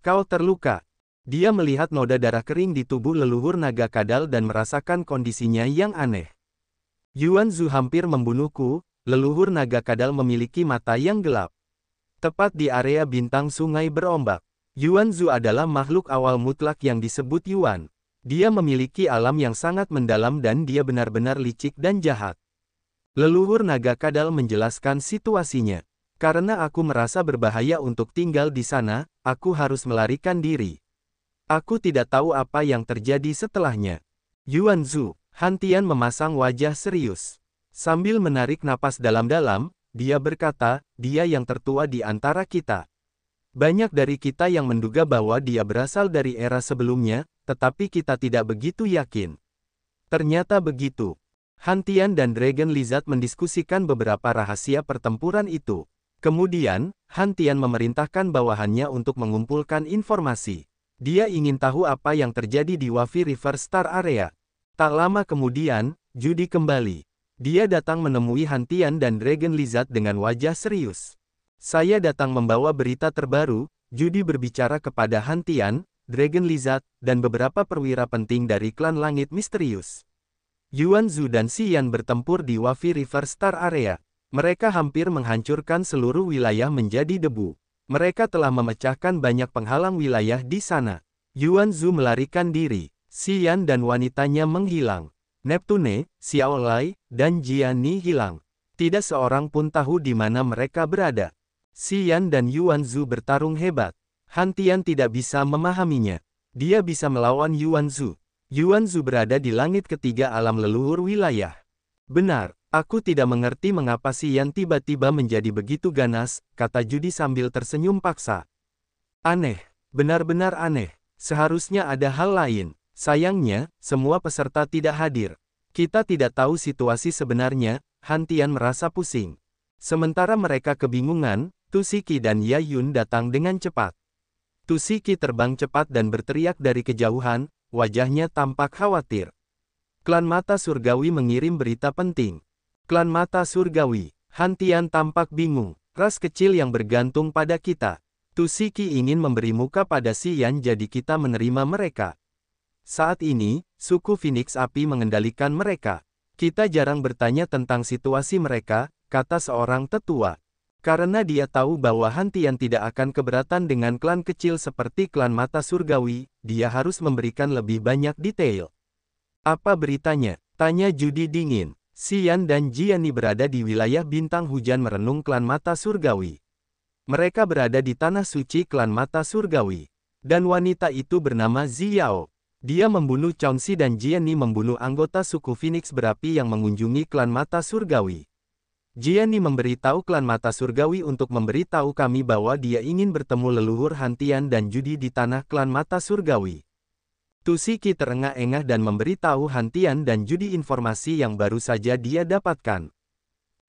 Kau terluka. Dia melihat noda darah kering di tubuh leluhur naga kadal dan merasakan kondisinya yang aneh. Yuan Zhu hampir membunuhku, leluhur naga kadal memiliki mata yang gelap. Tepat di area bintang sungai berombak. Yuan Zhu adalah makhluk awal mutlak yang disebut Yuan. Dia memiliki alam yang sangat mendalam dan dia benar-benar licik dan jahat. Leluhur naga kadal menjelaskan situasinya. Karena aku merasa berbahaya untuk tinggal di sana, aku harus melarikan diri. Aku tidak tahu apa yang terjadi setelahnya. Yuan Zhu, Hantian memasang wajah serius. Sambil menarik napas dalam-dalam, dia berkata, dia yang tertua di antara kita. Banyak dari kita yang menduga bahwa dia berasal dari era sebelumnya, tetapi kita tidak begitu yakin. Ternyata begitu. Hantian dan Dragon Lizard mendiskusikan beberapa rahasia pertempuran itu. Kemudian, Hantian memerintahkan bawahannya untuk mengumpulkan informasi. Dia ingin tahu apa yang terjadi di Wafi River Star Area. Tak lama kemudian, Judy kembali. Dia datang menemui Hantian dan Dragon Lizard dengan wajah serius. Saya datang membawa berita terbaru, Judy berbicara kepada Hantian, Dragon Lizard, dan beberapa perwira penting dari klan Langit Misterius. Yuan Zhu dan Xian bertempur di Wafi River Star Area. Mereka hampir menghancurkan seluruh wilayah menjadi debu. Mereka telah memecahkan banyak penghalang wilayah di sana. Yuan Zhu melarikan diri. Xian dan wanitanya menghilang. Neptune, Xiao Lai, dan Jian Ni hilang. Tidak seorang pun tahu di mana mereka berada. Xian dan Yuan Zhu bertarung hebat. Hantian tidak bisa memahaminya. Dia bisa melawan Yuan Zhu. Yuan Zhu berada di langit ketiga alam leluhur wilayah. Benar, aku tidak mengerti mengapa Xian tiba-tiba menjadi begitu ganas, kata Judy sambil tersenyum paksa. Aneh, benar-benar aneh. Seharusnya ada hal lain. Sayangnya, semua peserta tidak hadir. Kita tidak tahu situasi sebenarnya, Hantian merasa pusing. Sementara mereka kebingungan, Tusiki dan Yayun datang dengan cepat. Tusiki terbang cepat dan berteriak dari kejauhan, wajahnya tampak khawatir. Klan Mata Surgawi mengirim berita penting. Klan Mata Surgawi, Hantian tampak bingung, ras kecil yang bergantung pada kita. Tusiki ingin memberi muka pada Xian jadi kita menerima mereka. Saat ini, suku Phoenix Api mengendalikan mereka. Kita jarang bertanya tentang situasi mereka, kata seorang tetua. Karena dia tahu bahwa Han Tian tidak akan keberatan dengan klan kecil seperti klan Mata Surgawi, dia harus memberikan lebih banyak detail. Apa beritanya? Tanya Judy dingin. Xian dan Jiani berada di wilayah bintang hujan merenung klan Mata Surgawi. Mereka berada di tanah suci klan Mata Surgawi. Dan wanita itu bernama Xiao. Dia membunuh Chaunxi dan Jiani membunuh anggota suku Phoenix berapi yang mengunjungi klan Mata Surgawi. Jiani memberitahu klan Mata Surgawi untuk memberitahu kami bahwa dia ingin bertemu leluhur Han Tian dan Judy di tanah klan Mata Surgawi. Tu Siki terengah-engah dan memberitahu Han Tian dan Judy informasi yang baru saja dia dapatkan.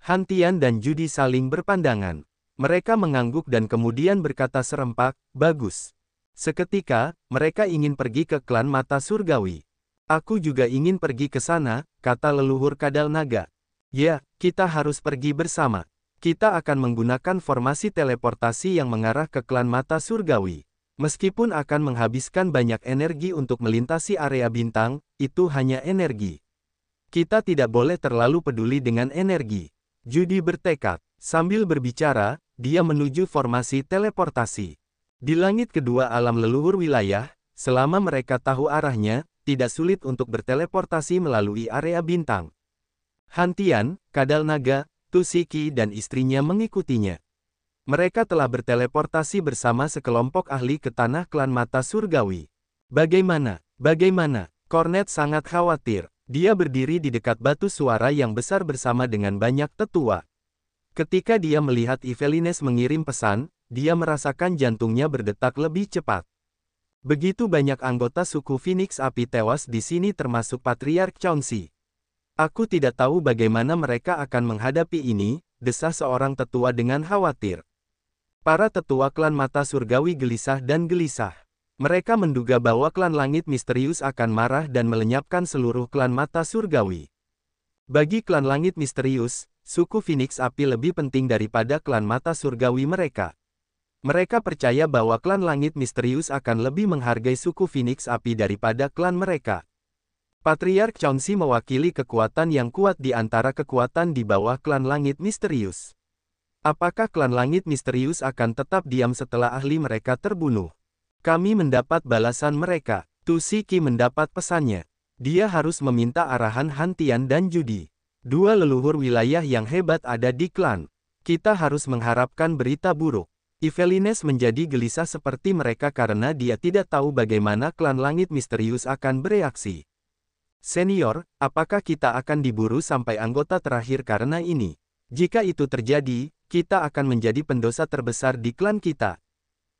Han Tian dan Judy saling berpandangan. Mereka mengangguk dan kemudian berkata serempak, "Bagus." Seketika, mereka ingin pergi ke klan Mata Surgawi. "Aku juga ingin pergi ke sana," kata leluhur Kadal Naga. "Ya, kita harus pergi bersama. Kita akan menggunakan formasi teleportasi yang mengarah ke klan Mata Surgawi. Meskipun akan menghabiskan banyak energi untuk melintasi area bintang, itu hanya energi. Kita tidak boleh terlalu peduli dengan energi." Judy bertekad. Sambil berbicara, dia menuju formasi teleportasi. Di langit kedua alam leluhur wilayah, selama mereka tahu arahnya, tidak sulit untuk berteleportasi melalui area bintang. Han Tian, Kadal Naga, Tu Siki dan istrinya mengikutinya. Mereka telah berteleportasi bersama sekelompok ahli ke tanah klan Mata Surgawi. Bagaimana? Kornet sangat khawatir. Dia berdiri di dekat batu suara yang besar bersama dengan banyak tetua. Ketika dia melihat Yvelines mengirim pesan, dia merasakan jantungnya berdetak lebih cepat. Begitu banyak anggota suku Phoenix Api tewas di sini termasuk Patriark Chaunxi. "Aku tidak tahu bagaimana mereka akan menghadapi ini," desah seorang tetua dengan khawatir. Para tetua klan Mata Surgawi gelisah dan gelisah. Mereka menduga bahwa klan Langit Misterius akan marah dan melenyapkan seluruh klan Mata Surgawi. Bagi klan Langit Misterius, suku Phoenix Api lebih penting daripada klan Mata Surgawi mereka. Mereka percaya bahwa klan Langit Misterius akan lebih menghargai suku Phoenix Api daripada klan mereka. Patriark Chaunxi mewakili kekuatan yang kuat di antara kekuatan di bawah klan Langit Misterius. Apakah klan Langit Misterius akan tetap diam setelah ahli mereka terbunuh? Kami mendapat balasan mereka. Tu Siki mendapat pesannya. Dia harus meminta arahan Han Tian dan Judy. Dua leluhur wilayah yang hebat ada di klan. Kita harus mengharapkan berita buruk. Yvelines menjadi gelisah seperti mereka karena dia tidak tahu bagaimana klan Langit Misterius akan bereaksi. "Senior, apakah kita akan diburu sampai anggota terakhir karena ini? Jika itu terjadi, kita akan menjadi pendosa terbesar di klan kita."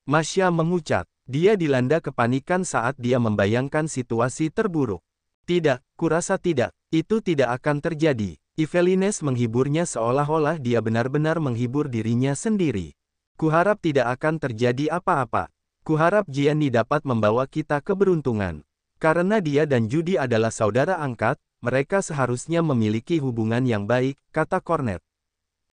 Masya mengucap. Dia dilanda kepanikan saat dia membayangkan situasi terburuk. "Tidak, kurasa tidak. Itu tidak akan terjadi." Yvelines menghiburnya seolah-olah dia benar-benar menghibur dirinya sendiri. "Kuharap tidak akan terjadi apa-apa. Kuharap Jiani dapat membawa kita keberuntungan. Karena dia dan Judy adalah saudara angkat, mereka seharusnya memiliki hubungan yang baik," kata Kornet.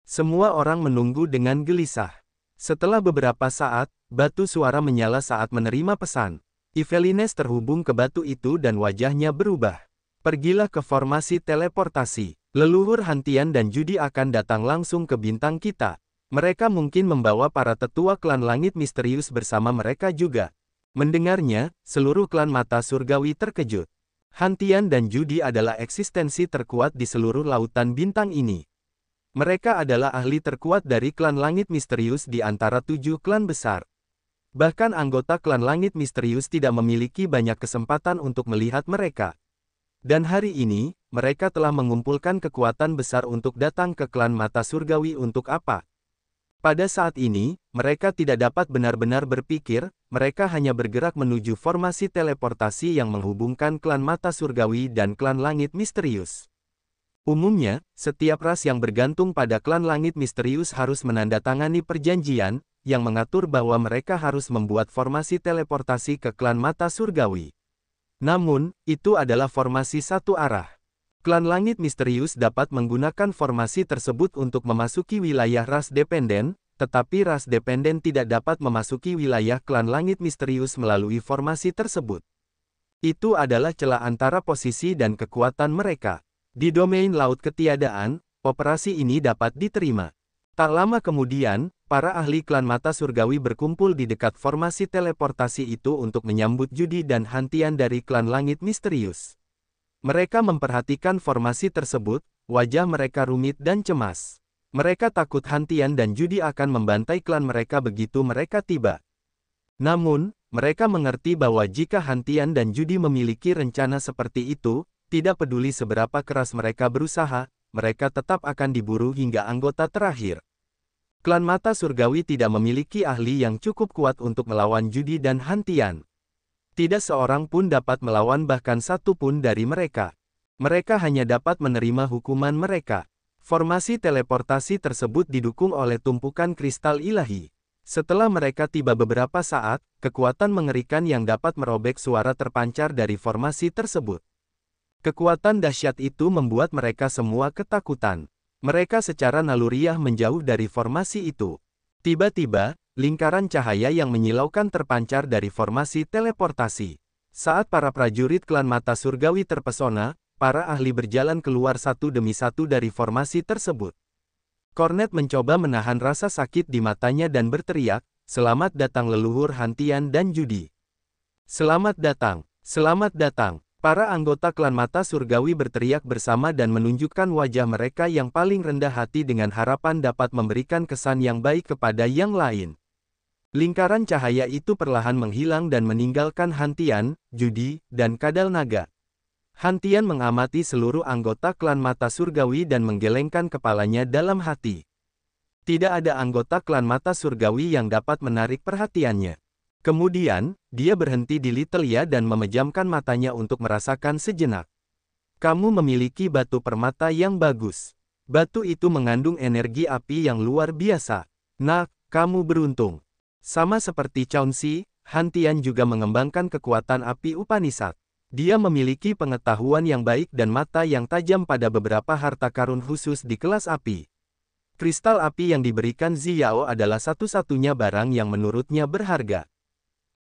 Semua orang menunggu dengan gelisah. Setelah beberapa saat, batu suara menyala saat menerima pesan. Yvelines terhubung ke batu itu dan wajahnya berubah. "Pergilah ke formasi teleportasi. Leluhur Han Tian dan Judy akan datang langsung ke bintang kita. Mereka mungkin membawa para tetua klan Langit Misterius bersama mereka juga." Mendengarnya, seluruh klan Mata Surgawi terkejut. Han Tian dan Judy adalah eksistensi terkuat di seluruh lautan bintang ini. Mereka adalah ahli terkuat dari klan Langit Misterius di antara 7 klan besar. Bahkan anggota klan Langit Misterius tidak memiliki banyak kesempatan untuk melihat mereka. Dan hari ini, mereka telah mengumpulkan kekuatan besar untuk datang ke klan Mata Surgawi untuk apa? Pada saat ini, mereka tidak dapat benar-benar berpikir, mereka hanya bergerak menuju formasi teleportasi yang menghubungkan klan Mata Surgawi dan klan Langit Misterius. Umumnya, setiap ras yang bergantung pada klan Langit Misterius harus menandatangani perjanjian, yang mengatur bahwa mereka harus membuat formasi teleportasi ke klan Mata Surgawi. Namun, itu adalah formasi satu arah. Klan Langit Misterius dapat menggunakan formasi tersebut untuk memasuki wilayah ras dependen, tetapi ras dependen tidak dapat memasuki wilayah klan Langit Misterius melalui formasi tersebut. Itu adalah celah antara posisi dan kekuatan mereka. Di domain laut ketiadaan, operasi ini dapat diterima. Tak lama kemudian, para ahli klan mata surgawi berkumpul di dekat formasi teleportasi itu untuk menyambut Judy dan Hantian dari klan langit misterius. Mereka memperhatikan formasi tersebut, wajah mereka rumit dan cemas. Mereka takut Hantian dan Judy akan membantai klan mereka begitu mereka tiba. Namun, mereka mengerti bahwa jika Hantian dan Judy memiliki rencana seperti itu, tidak peduli seberapa keras mereka berusaha, mereka tetap akan diburu hingga anggota terakhir. Klan mata surgawi tidak memiliki ahli yang cukup kuat untuk melawan Judy dan Hantian. Tidak seorang pun dapat melawan bahkan satu pun dari mereka. Mereka hanya dapat menerima hukuman mereka. Formasi teleportasi tersebut didukung oleh tumpukan kristal ilahi. Setelah mereka tiba beberapa saat, kekuatan mengerikan yang dapat merobek suara terpancar dari formasi tersebut. Kekuatan dahsyat itu membuat mereka semua ketakutan. Mereka secara naluriah menjauh dari formasi itu. Tiba-tiba, lingkaran cahaya yang menyilaukan terpancar dari formasi teleportasi. Saat para prajurit klan mata surgawi terpesona, para ahli berjalan keluar satu demi satu dari formasi tersebut. Cornet mencoba menahan rasa sakit di matanya dan berteriak, "Selamat datang leluhur Hantian dan Judy. Selamat datang, selamat datang." Para anggota klan mata surgawi berteriak bersama dan menunjukkan wajah mereka yang paling rendah hati dengan harapan dapat memberikan kesan yang baik kepada yang lain. Lingkaran cahaya itu perlahan menghilang dan meninggalkan Hantian, Judy, dan kadal naga. Hantian mengamati seluruh anggota klan mata surgawi dan menggelengkan kepalanya dalam hati. Tidak ada anggota klan mata surgawi yang dapat menarik perhatiannya. Kemudian, dia berhenti di Litelia dan memejamkan matanya untuk merasakan sejenak. Kamu memiliki batu permata yang bagus. Batu itu mengandung energi api yang luar biasa. Nah, kamu beruntung. Sama seperti Chauncey, Hantian juga mengembangkan kekuatan api Upanishad. Dia memiliki pengetahuan yang baik dan mata yang tajam pada beberapa harta karun khusus di kelas api. Kristal api yang diberikan Xiao adalah satu-satunya barang yang menurutnya berharga.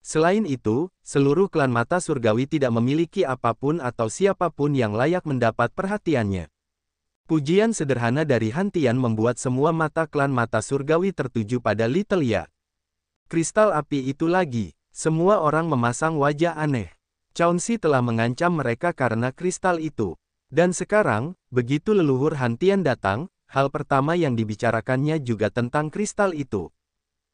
Selain itu, seluruh klan mata surgawi tidak memiliki apapun atau siapapun yang layak mendapat perhatiannya. Pujian sederhana dari Hantian membuat semua mata klan mata surgawi tertuju pada Litelia. Kristal api itu lagi, semua orang memasang wajah aneh. Chauncey telah mengancam mereka karena kristal itu. Dan sekarang, begitu leluhur Hantian datang, hal pertama yang dibicarakannya juga tentang kristal itu.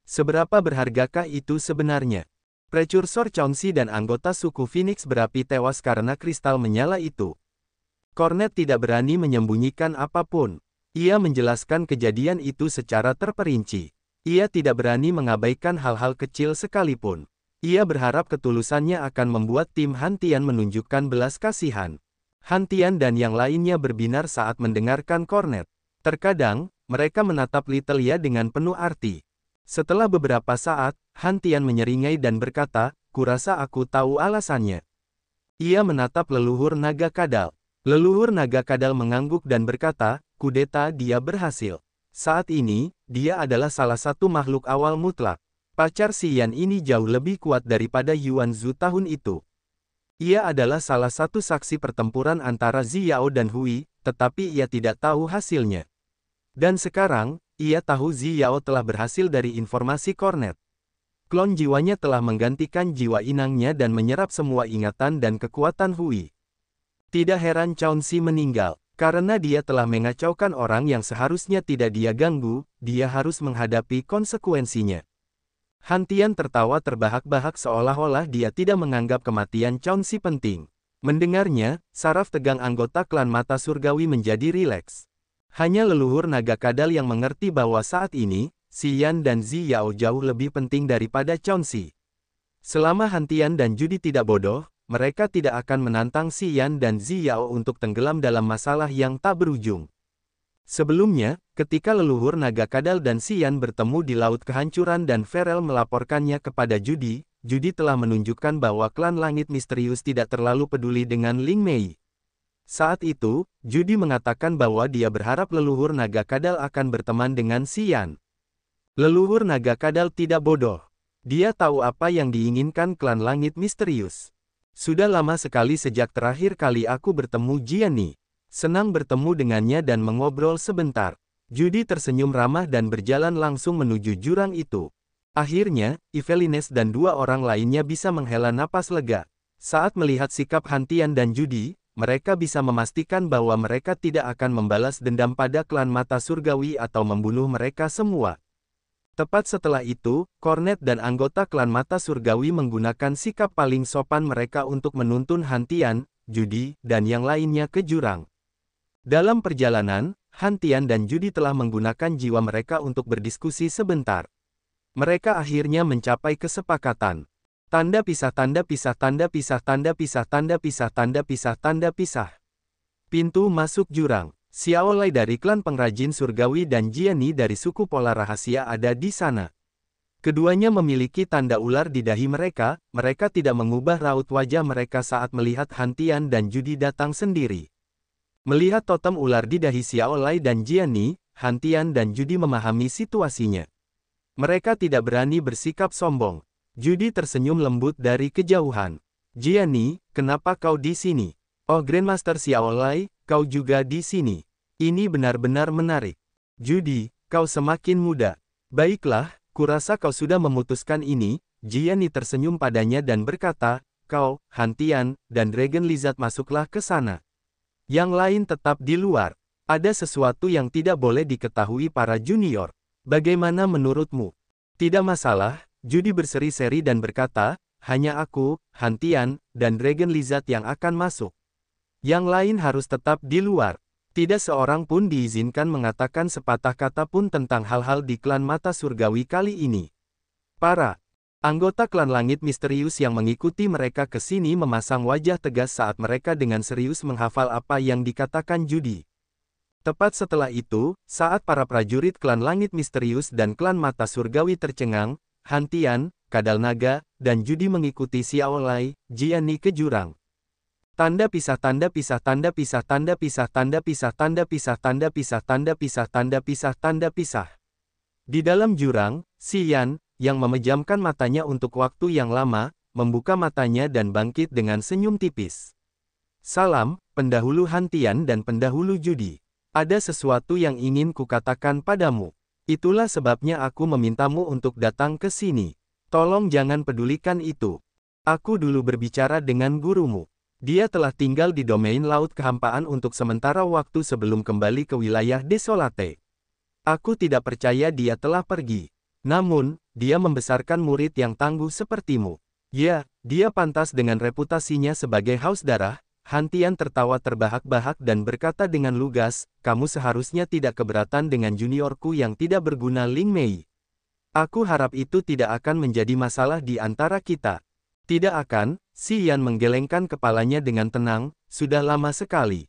Seberapa berhargakah itu sebenarnya? Precursor Chauncey dan anggota suku Phoenix berapi tewas karena kristal menyala itu. Cornet tidak berani menyembunyikan apapun. Ia menjelaskan kejadian itu secara terperinci. Ia tidak berani mengabaikan hal-hal kecil sekalipun. Ia berharap ketulusannya akan membuat tim Hantian menunjukkan belas kasihan. Hantian dan yang lainnya berbinar saat mendengarkan Cornet. Terkadang, mereka menatap Litelia dengan penuh arti. Setelah beberapa saat, Hantian menyeringai dan berkata, "Kurasa aku tahu alasannya." Ia menatap leluhur naga kadal. Leluhur naga kadal mengangguk dan berkata, "Kudeta dia berhasil. Saat ini, dia adalah salah satu makhluk awal mutlak. Pacar Xian ini jauh lebih kuat daripada Yuan Zhu tahun itu. Ia adalah salah satu saksi pertempuran antara Xiao dan Hui, tetapi ia tidak tahu hasilnya. Dan sekarang, ia tahu Xiao telah berhasil dari informasi Cornet. Klon jiwanya telah menggantikan jiwa inangnya dan menyerap semua ingatan dan kekuatan Hui. Tidak heran Chauncey meninggal, karena dia telah mengacaukan orang yang seharusnya tidak dia ganggu, dia harus menghadapi konsekuensinya." Hantian tertawa terbahak-bahak seolah-olah dia tidak menganggap kematian Chauncey penting. Mendengarnya, saraf tegang anggota klan mata surgawi menjadi rileks. Hanya leluhur naga kadal yang mengerti bahwa saat ini, Xian dan Xiao jauh lebih penting daripada Chauncey. Selama Hantian dan Judy tidak bodoh, mereka tidak akan menantang Xian dan Xiao untuk tenggelam dalam masalah yang tak berujung. Sebelumnya, ketika leluhur naga kadal dan Xian bertemu di Laut Kehancuran dan Ferel melaporkannya kepada Judy, Judy telah menunjukkan bahwa klan langit misterius tidak terlalu peduli dengan Ling Mei. Saat itu, Judy mengatakan bahwa dia berharap leluhur naga kadal akan berteman dengan Xian. Leluhur naga kadal tidak bodoh. Dia tahu apa yang diinginkan klan langit misterius. Sudah lama sekali sejak terakhir kali aku bertemu Jiani. Senang bertemu dengannya dan mengobrol sebentar. Judy tersenyum ramah dan berjalan langsung menuju jurang itu. Akhirnya, Evelines dan dua orang lainnya bisa menghela napas lega. Saat melihat sikap Hantian dan Judy, mereka bisa memastikan bahwa mereka tidak akan membalas dendam pada klan mata surgawi atau membunuh mereka semua. Tepat setelah itu, Cornet dan anggota klan mata surgawi menggunakan sikap paling sopan mereka untuk menuntun Hantian, Judy, dan yang lainnya ke jurang. Dalam perjalanan, Hantian dan Judy telah menggunakan jiwa mereka untuk berdiskusi sebentar. Mereka akhirnya mencapai kesepakatan. Tanda pisah tanda pisah tanda pisah tanda pisah tanda pisah tanda pisah tanda pisah. Pintu masuk jurang. Xiaolai dari klan pengrajin surgawi dan Jiani dari suku pola rahasia ada di sana. Keduanya memiliki tanda ular di dahi mereka, mereka tidak mengubah raut wajah mereka saat melihat Hantian dan Judy datang sendiri. Melihat totem ular di dahi Xiaolai dan Jiani, Hantian dan Judy memahami situasinya. Mereka tidak berani bersikap sombong. Judy tersenyum lembut dari kejauhan. Jiani, kenapa kau di sini? Oh Grandmaster Xiaolai, kau juga di sini. Ini benar-benar menarik. Judy, kau semakin muda. Baiklah, kurasa kau sudah memutuskan ini. Jiani tersenyum padanya dan berkata, kau, Hantian, dan Dragon Lizard masuklah ke sana. Yang lain tetap di luar. Ada sesuatu yang tidak boleh diketahui para junior. Bagaimana menurutmu? Tidak masalah, Judy berseri-seri dan berkata, hanya aku, Hantian, dan Dragon Lizard yang akan masuk. Yang lain harus tetap di luar. Tidak seorang pun diizinkan mengatakan sepatah kata pun tentang hal-hal di klan mata surgawi kali ini. Para anggota klan langit misterius yang mengikuti mereka ke sini memasang wajah tegas saat mereka dengan serius menghafal apa yang dikatakan Judy. Tepat setelah itu, saat para prajurit klan langit misterius dan klan mata surgawi tercengang, Hantian, Kadal Naga, dan Judy mengikuti Xiaolai, Jiani ke jurang. Tanda pisah tanda pisah tanda pisah tanda pisah tanda pisah tanda pisah tanda pisah tanda pisah tanda pisah tanda pisah. Di dalam jurang, Xian, yang memejamkan matanya untuk waktu yang lama, membuka matanya dan bangkit dengan senyum tipis. Salam, pendahulu Hantian dan pendahulu Judy. Ada sesuatu yang ingin kukatakan padamu. Itulah sebabnya aku memintamu untuk datang ke sini. Tolong jangan pedulikan itu. Aku dulu berbicara dengan gurumu. Dia telah tinggal di domain laut kehampaan untuk sementara waktu sebelum kembali ke wilayah Desolate. Aku tidak percaya dia telah pergi. Namun, dia membesarkan murid yang tangguh sepertimu. Ya, dia pantas dengan reputasinya sebagai haus darah. Hantian tertawa terbahak-bahak dan berkata dengan lugas, kamu seharusnya tidak keberatan dengan juniorku yang tidak berguna Ling Mei. Aku harap itu tidak akan menjadi masalah di antara kita. Tidak akan, Xian menggelengkan kepalanya dengan tenang, sudah lama sekali.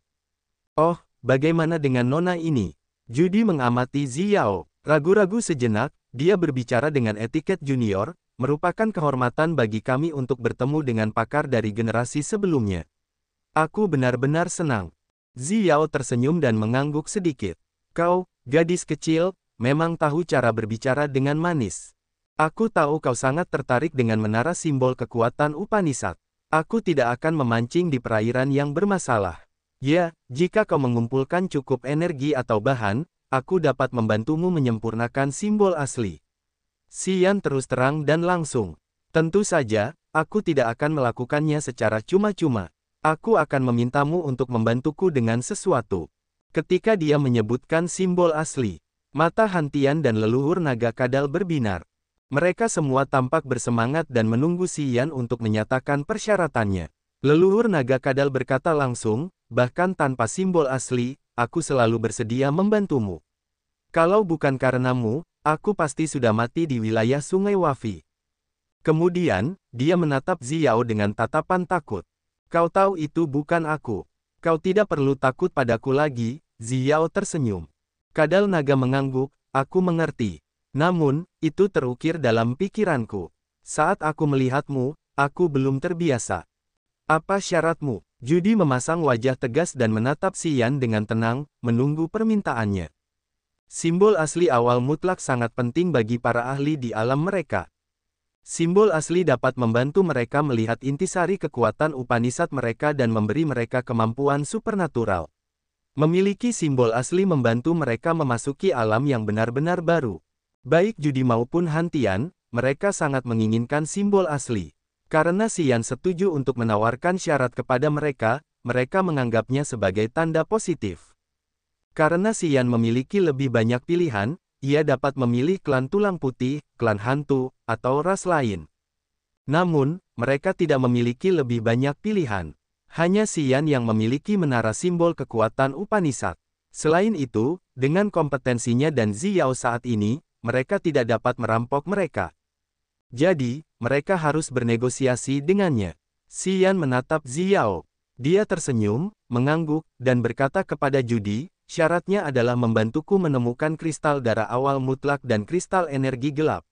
Oh, bagaimana dengan nona ini? Judy mengamati Xiao. Ragu-ragu sejenak, dia berbicara dengan etiket junior, merupakan kehormatan bagi kami untuk bertemu dengan pakar dari generasi sebelumnya. Aku benar-benar senang. Xiao tersenyum dan mengangguk sedikit. Kau, gadis kecil, memang tahu cara berbicara dengan manis. Aku tahu kau sangat tertarik dengan menara simbol kekuatan Upanishad. Aku tidak akan memancing di perairan yang bermasalah. Ya, jika kau mengumpulkan cukup energi atau bahan, aku dapat membantumu menyempurnakan simbol asli. Xian terus terang dan langsung. Tentu saja, aku tidak akan melakukannya secara cuma-cuma. Aku akan memintamu untuk membantuku dengan sesuatu. Ketika dia menyebutkan simbol asli, mata Hantian dan leluhur naga kadal berbinar. Mereka semua tampak bersemangat dan menunggu Xian untuk menyatakan persyaratannya. Leluhur naga kadal berkata langsung, bahkan tanpa simbol asli, aku selalu bersedia membantumu. Kalau bukan karenamu, aku pasti sudah mati di wilayah Sungai Wafi. Kemudian, dia menatap Xiao dengan tatapan takut. Kau tahu itu bukan aku. Kau tidak perlu takut padaku lagi, Xiao tersenyum. Kadal naga mengangguk, aku mengerti. Namun, itu terukir dalam pikiranku. Saat aku melihatmu, aku belum terbiasa. Apa syaratmu? Judy memasang wajah tegas dan menatap Xian dengan tenang, menunggu permintaannya. Simbol asli awal mutlak sangat penting bagi para ahli di alam mereka. Simbol asli dapat membantu mereka melihat intisari kekuatan Upanishad mereka dan memberi mereka kemampuan supernatural. Memiliki simbol asli membantu mereka memasuki alam yang benar-benar baru. Baik judi maupun Hantian, mereka sangat menginginkan simbol asli. Karena Xian setuju untuk menawarkan syarat kepada mereka, mereka menganggapnya sebagai tanda positif. Karena Xian memiliki lebih banyak pilihan, ia dapat memilih klan tulang putih, klan hantu, atau ras lain. Namun, mereka tidak memiliki lebih banyak pilihan. Hanya Xian yang memiliki menara simbol kekuatan Upanishad. Selain itu, dengan kompetensinya dan Xiao saat ini, mereka tidak dapat merampok mereka. Jadi, mereka harus bernegosiasi dengannya. Xian menatap Xiao. Dia tersenyum, mengangguk, dan berkata kepada judi, syaratnya adalah membantuku menemukan kristal darah awal mutlak dan kristal energi gelap.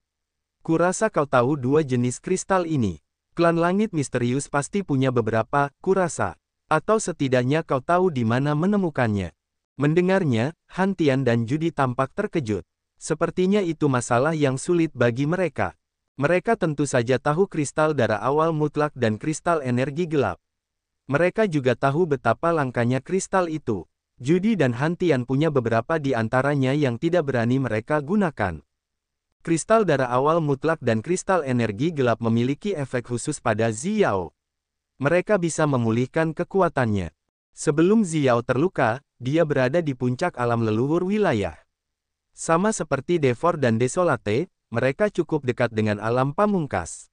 Kurasa kau tahu dua jenis kristal ini. Klan langit misterius pasti punya beberapa, kurasa. Atau setidaknya kau tahu di mana menemukannya. Mendengarnya, Hantian dan judi tampak terkejut. Sepertinya itu masalah yang sulit bagi mereka. Mereka tentu saja tahu kristal darah awal mutlak dan kristal energi gelap. Mereka juga tahu betapa langkanya kristal itu. Judi dan Hantian punya beberapa di antaranya yang tidak berani mereka gunakan. Kristal darah awal mutlak dan kristal energi gelap memiliki efek khusus pada Xiao. Mereka bisa memulihkan kekuatannya. Sebelum Xiao terluka, dia berada di puncak alam leluhur wilayah. Sama seperti Devor dan Desolate, mereka cukup dekat dengan alam pamungkas.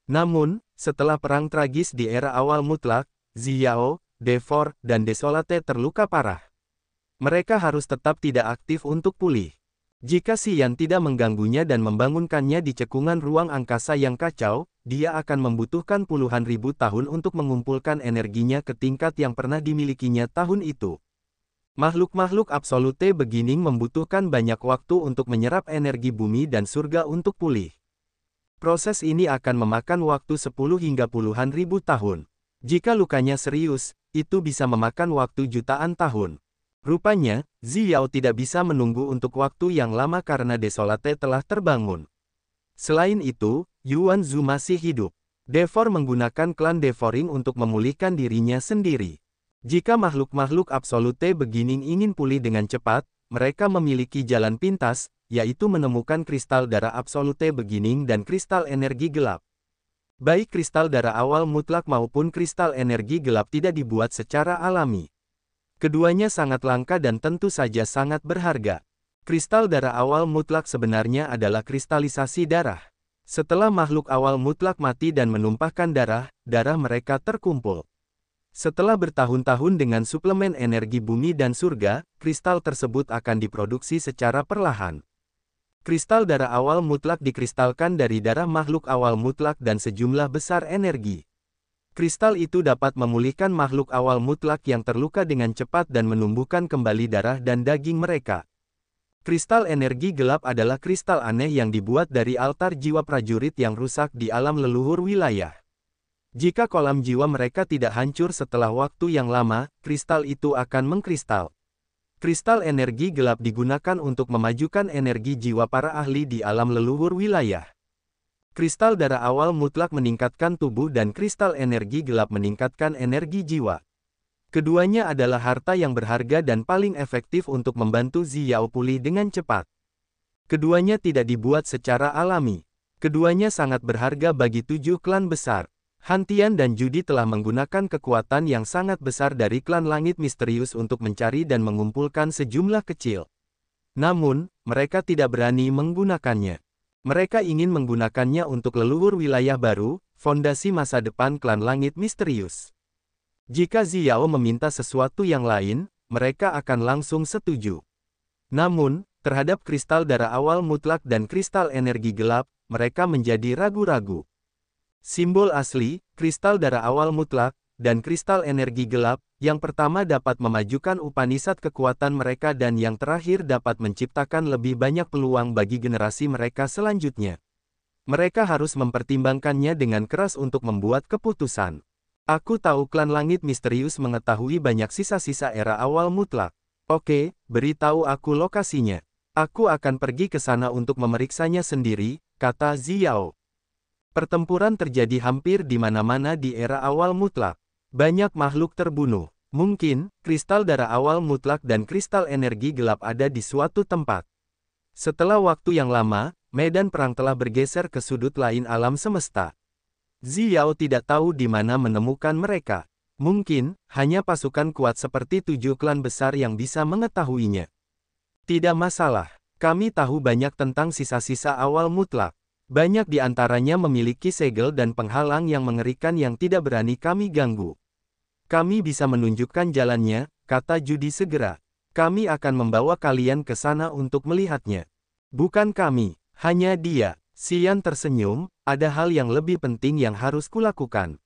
Namun, setelah perang tragis di era awal mutlak, Xiao, Devor, dan Desolate terluka parah. Mereka harus tetap tidak aktif untuk pulih. Jika Xian tidak mengganggunya dan membangunkannya di cekungan ruang angkasa yang kacau, dia akan membutuhkan puluhan ribu tahun untuk mengumpulkan energinya ke tingkat yang pernah dimilikinya tahun itu. Makhluk-makhluk absolute beginning membutuhkan banyak waktu untuk menyerap energi bumi dan surga untuk pulih. Proses ini akan memakan waktu 10 hingga puluhan ribu tahun. Jika lukanya serius, itu bisa memakan waktu jutaan tahun. Rupanya, Xiao tidak bisa menunggu untuk waktu yang lama karena Desolate telah terbangun. Selain itu, Yuan Zhu masih hidup. Devor menggunakan klan Devoring untuk memulihkan dirinya sendiri. Jika makhluk-makhluk absolute beginning ingin pulih dengan cepat, mereka memiliki jalan pintas, yaitu menemukan kristal darah absolute beginning dan kristal energi gelap. Baik kristal darah awal mutlak maupun kristal energi gelap tidak dibuat secara alami. Keduanya sangat langka dan tentu saja sangat berharga. Kristal darah awal mutlak sebenarnya adalah kristalisasi darah. Setelah makhluk awal mutlak mati dan menumpahkan darah, darah mereka terkumpul. Setelah bertahun-tahun dengan suplemen energi bumi dan surga, kristal tersebut akan diproduksi secara perlahan. Kristal darah awal mutlak dikristalkan dari darah makhluk awal mutlak dan sejumlah besar energi. Kristal itu dapat memulihkan makhluk awal mutlak yang terluka dengan cepat dan menumbuhkan kembali darah dan daging mereka. Kristal energi gelap adalah kristal aneh yang dibuat dari altar jiwa prajurit yang rusak di alam leluhur wilayah. Jika kolam jiwa mereka tidak hancur setelah waktu yang lama, kristal itu akan mengkristal. Kristal energi gelap digunakan untuk memajukan energi jiwa para ahli di alam leluhur wilayah. Kristal darah awal mutlak meningkatkan tubuh dan kristal energi gelap meningkatkan energi jiwa. Keduanya adalah harta yang berharga dan paling efektif untuk membantu Xiao pulih dengan cepat. Keduanya tidak dibuat secara alami. Keduanya sangat berharga bagi 7 klan besar. Hantian dan Judi telah menggunakan kekuatan yang sangat besar dari klan langit misterius untuk mencari dan mengumpulkan sejumlah kecil. Namun, mereka tidak berani menggunakannya. Mereka ingin menggunakannya untuk leluhur wilayah baru, fondasi masa depan klan langit misterius. Jika Xiao meminta sesuatu yang lain, mereka akan langsung setuju. Namun, terhadap kristal darah awal mutlak dan kristal energi gelap, mereka menjadi ragu-ragu. Simbol asli, kristal darah awal mutlak, dan kristal energi gelap, yang pertama dapat memajukan Upanishad kekuatan mereka dan yang terakhir dapat menciptakan lebih banyak peluang bagi generasi mereka selanjutnya. Mereka harus mempertimbangkannya dengan keras untuk membuat keputusan. Aku tahu klan langit misterius mengetahui banyak sisa-sisa era awal mutlak. Oke, beritahu aku lokasinya. Aku akan pergi ke sana untuk memeriksanya sendiri, kata Xiao. Pertempuran terjadi hampir di mana-mana di era awal mutlak. Banyak makhluk terbunuh. Mungkin, kristal darah awal mutlak dan kristal energi gelap ada di suatu tempat. Setelah waktu yang lama, medan perang telah bergeser ke sudut lain alam semesta. Xiao tidak tahu di mana menemukan mereka. Mungkin, hanya pasukan kuat seperti 7 klan besar yang bisa mengetahuinya. Tidak masalah, kami tahu banyak tentang sisa-sisa awal mutlak. Banyak di antaranya memiliki segel dan penghalang yang mengerikan yang tidak berani kami ganggu. Kami bisa menunjukkan jalannya, kata Judy segera. Kami akan membawa kalian ke sana untuk melihatnya. Bukan kami, hanya dia. Xian tersenyum, ada hal yang lebih penting yang harus kulakukan.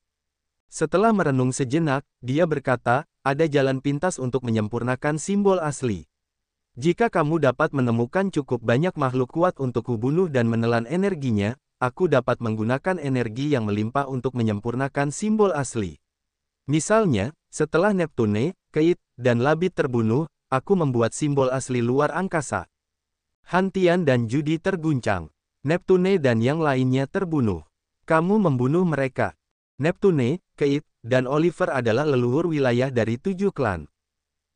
Setelah merenung sejenak, dia berkata, ada jalan pintas untuk menyempurnakan simbol asli. Jika kamu dapat menemukan cukup banyak makhluk kuat untuk kubunuh dan menelan energinya, aku dapat menggunakan energi yang melimpah untuk menyempurnakan simbol asli. Misalnya, setelah Neptune, Keit, dan Labit terbunuh, aku membuat simbol asli luar angkasa. Han Tian dan Judy terguncang. Neptune dan yang lainnya terbunuh. Kamu membunuh mereka. Neptune, Keit, dan Oliver adalah leluhur wilayah dari 7 klan.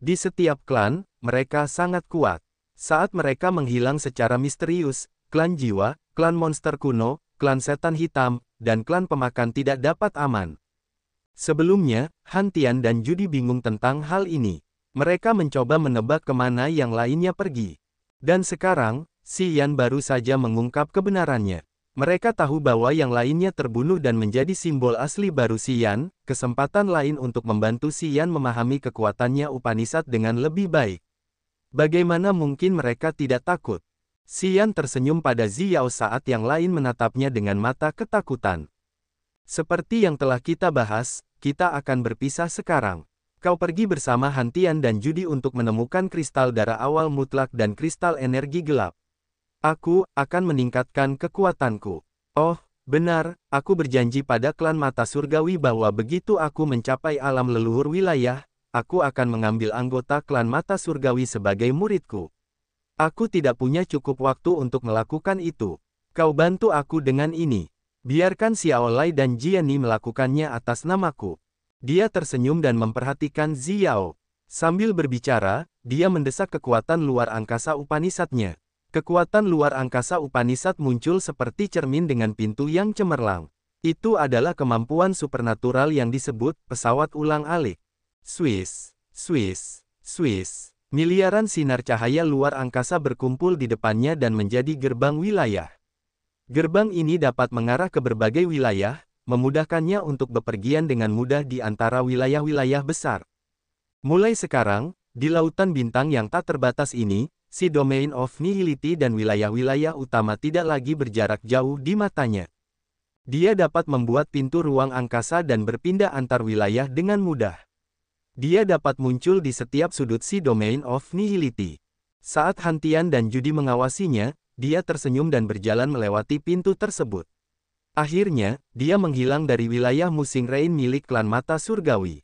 Di setiap klan, mereka sangat kuat. Saat mereka menghilang secara misterius, klan jiwa, klan monster kuno, klan setan hitam, dan klan pemakan tidak dapat aman. Sebelumnya, Han Tian dan Judy bingung tentang hal ini. Mereka mencoba menebak kemana yang lainnya pergi. Dan sekarang, Xian baru saja mengungkap kebenarannya. Mereka tahu bahwa yang lainnya terbunuh dan menjadi simbol asli baru Xian, kesempatan lain untuk membantu Xian memahami kekuatannya Upanishad dengan lebih baik. Bagaimana mungkin mereka tidak takut? Xian tersenyum pada Xiao saat yang lain menatapnya dengan mata ketakutan. Seperti yang telah kita bahas, kita akan berpisah sekarang. Kau pergi bersama Han Tian dan Judy untuk menemukan kristal darah awal mutlak dan kristal energi gelap. Aku akan meningkatkan kekuatanku. Oh, benar, aku berjanji pada klan mata surgawi bahwa begitu aku mencapai alam leluhur wilayah, aku akan mengambil anggota klan mata surgawi sebagai muridku. Aku tidak punya cukup waktu untuk melakukan itu. Kau bantu aku dengan ini. Biarkan Xiaolai dan Jiani melakukannya atas namaku. Dia tersenyum dan memperhatikan Xiao. Sambil berbicara, dia mendesak kekuatan luar angkasa Upanishad-nya. Kekuatan luar angkasa Upanishad muncul seperti cermin dengan pintu yang cemerlang. Itu adalah kemampuan supernatural yang disebut pesawat ulang-alik. Swish, swish, swish. Miliaran sinar cahaya luar angkasa berkumpul di depannya dan menjadi gerbang wilayah. Gerbang ini dapat mengarah ke berbagai wilayah, memudahkannya untuk bepergian dengan mudah di antara wilayah-wilayah besar. Mulai sekarang, di lautan bintang yang tak terbatas ini, si Domain of Nihility dan wilayah-wilayah utama tidak lagi berjarak jauh di matanya. Dia dapat membuat pintu ruang angkasa dan berpindah antar wilayah dengan mudah. Dia dapat muncul di setiap sudut si Domain of Nihility. Saat Han Tian dan Judy mengawasinya, dia tersenyum dan berjalan melewati pintu tersebut. Akhirnya, dia menghilang dari wilayah Musing Rain milik klan mata surgawi.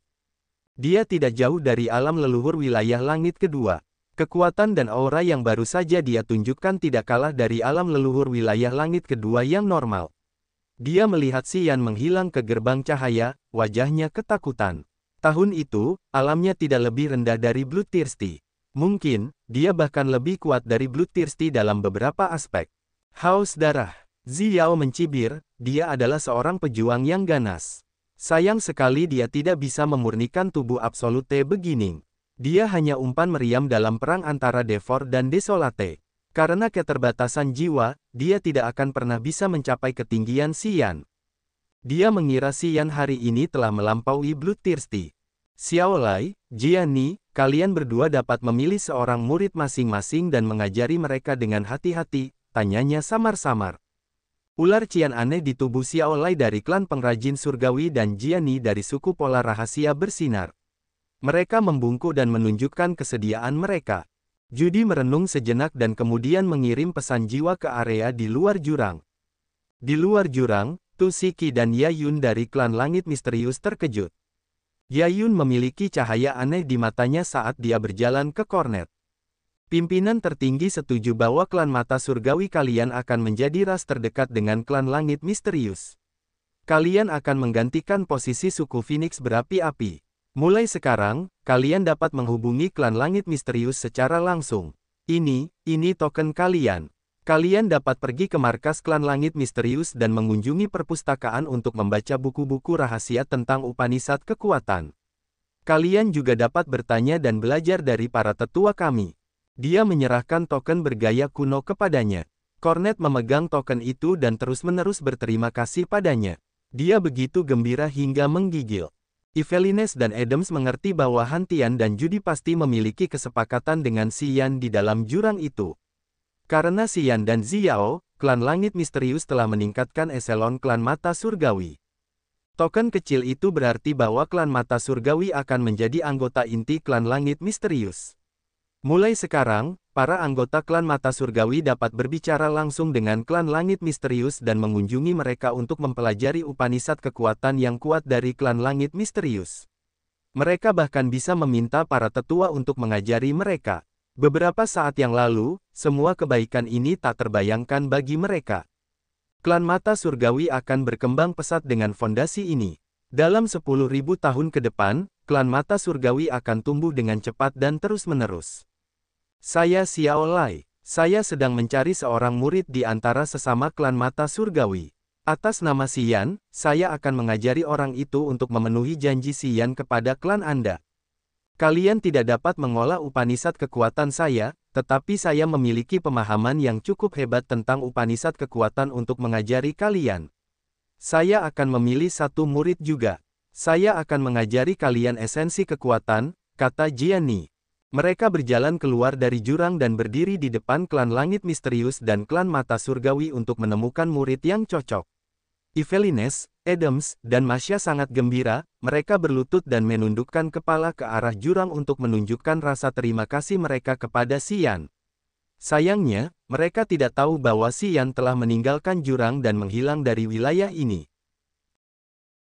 Dia tidak jauh dari alam leluhur wilayah langit kedua. Kekuatan dan aura yang baru saja dia tunjukkan tidak kalah dari alam leluhur wilayah langit kedua yang normal. Dia melihat Xian menghilang ke gerbang cahaya, wajahnya ketakutan. Tahun itu, alamnya tidak lebih rendah dari Bloodthirsty. Mungkin, dia bahkan lebih kuat dari Bloodthirsty dalam beberapa aspek. Haus darah. Xiao mencibir, dia adalah seorang pejuang yang ganas. Sayang sekali dia tidak bisa memurnikan tubuh Absolute Beginning. Dia hanya umpan meriam dalam perang antara Devor dan Desolate. Karena keterbatasan jiwa, dia tidak akan pernah bisa mencapai ketinggian Xian. Dia mengira Xian hari ini telah melampaui Bloodthirsty. Xiaolai, Jiani, kalian berdua dapat memilih seorang murid masing-masing dan mengajari mereka dengan hati-hati, tanyanya samar-samar. Ular cian aneh di tubuh Xiaolai dari klan pengrajin surgawi dan Jiani dari suku pola rahasia bersinar. Mereka membungkuk dan menunjukkan kesediaan mereka. Judy merenung sejenak dan kemudian mengirim pesan jiwa ke area di luar jurang. Di luar jurang, Tu Shiki dan Yayun dari klan langit misterius terkejut. Yayun memiliki cahaya aneh di matanya saat dia berjalan ke kornet. Pimpinan tertinggi setuju bahwa klan mata surgawi kalian akan menjadi ras terdekat dengan klan langit misterius. Kalian akan menggantikan posisi suku Phoenix berapi-api. Mulai sekarang, kalian dapat menghubungi klan langit misterius secara langsung. Ini token kalian. Kalian dapat pergi ke markas klan langit misterius dan mengunjungi perpustakaan untuk membaca buku-buku rahasia tentang Upanishad kekuatan. Kalian juga dapat bertanya dan belajar dari para tetua kami. Dia menyerahkan token bergaya kuno kepadanya. Cornet memegang token itu dan terus-menerus berterima kasih padanya. Dia begitu gembira hingga menggigil. Evelines dan Adams mengerti bahwa Hantian dan Judy pasti memiliki kesepakatan dengan Xian di dalam jurang itu. Karena Xian dan Xiao, klan langit misterius telah meningkatkan eselon klan mata surgawi. Token kecil itu berarti bahwa klan mata surgawi akan menjadi anggota inti klan langit misterius. Mulai sekarang, para anggota klan mata surgawi dapat berbicara langsung dengan klan langit misterius dan mengunjungi mereka untuk mempelajari Upanishad kekuatan yang kuat dari klan langit misterius. Mereka bahkan bisa meminta para tetua untuk mengajari mereka. Beberapa saat yang lalu, semua kebaikan ini tak terbayangkan bagi mereka. Klan mata surgawi akan berkembang pesat dengan fondasi ini. Dalam 10.000 tahun ke depan, klan mata surgawi akan tumbuh dengan cepat dan terus-menerus. Saya Xiao Lai. Saya sedang mencari seorang murid di antara sesama klan mata surgawi. Atas nama Xian, saya akan mengajari orang itu untuk memenuhi janji Xian kepada klan Anda. Kalian tidak dapat mengolah Upanishad kekuatan saya, tetapi saya memiliki pemahaman yang cukup hebat tentang Upanishad kekuatan untuk mengajari kalian. Saya akan memilih satu murid juga. Saya akan mengajari kalian esensi kekuatan, kata Jiani. Mereka berjalan keluar dari jurang dan berdiri di depan klan langit misterius dan klan mata surgawi untuk menemukan murid yang cocok. Evelines, Adams, dan Masya sangat gembira, mereka berlutut dan menundukkan kepala ke arah jurang untuk menunjukkan rasa terima kasih mereka kepada Xian. Sayangnya, mereka tidak tahu bahwa Xian telah meninggalkan jurang dan menghilang dari wilayah ini.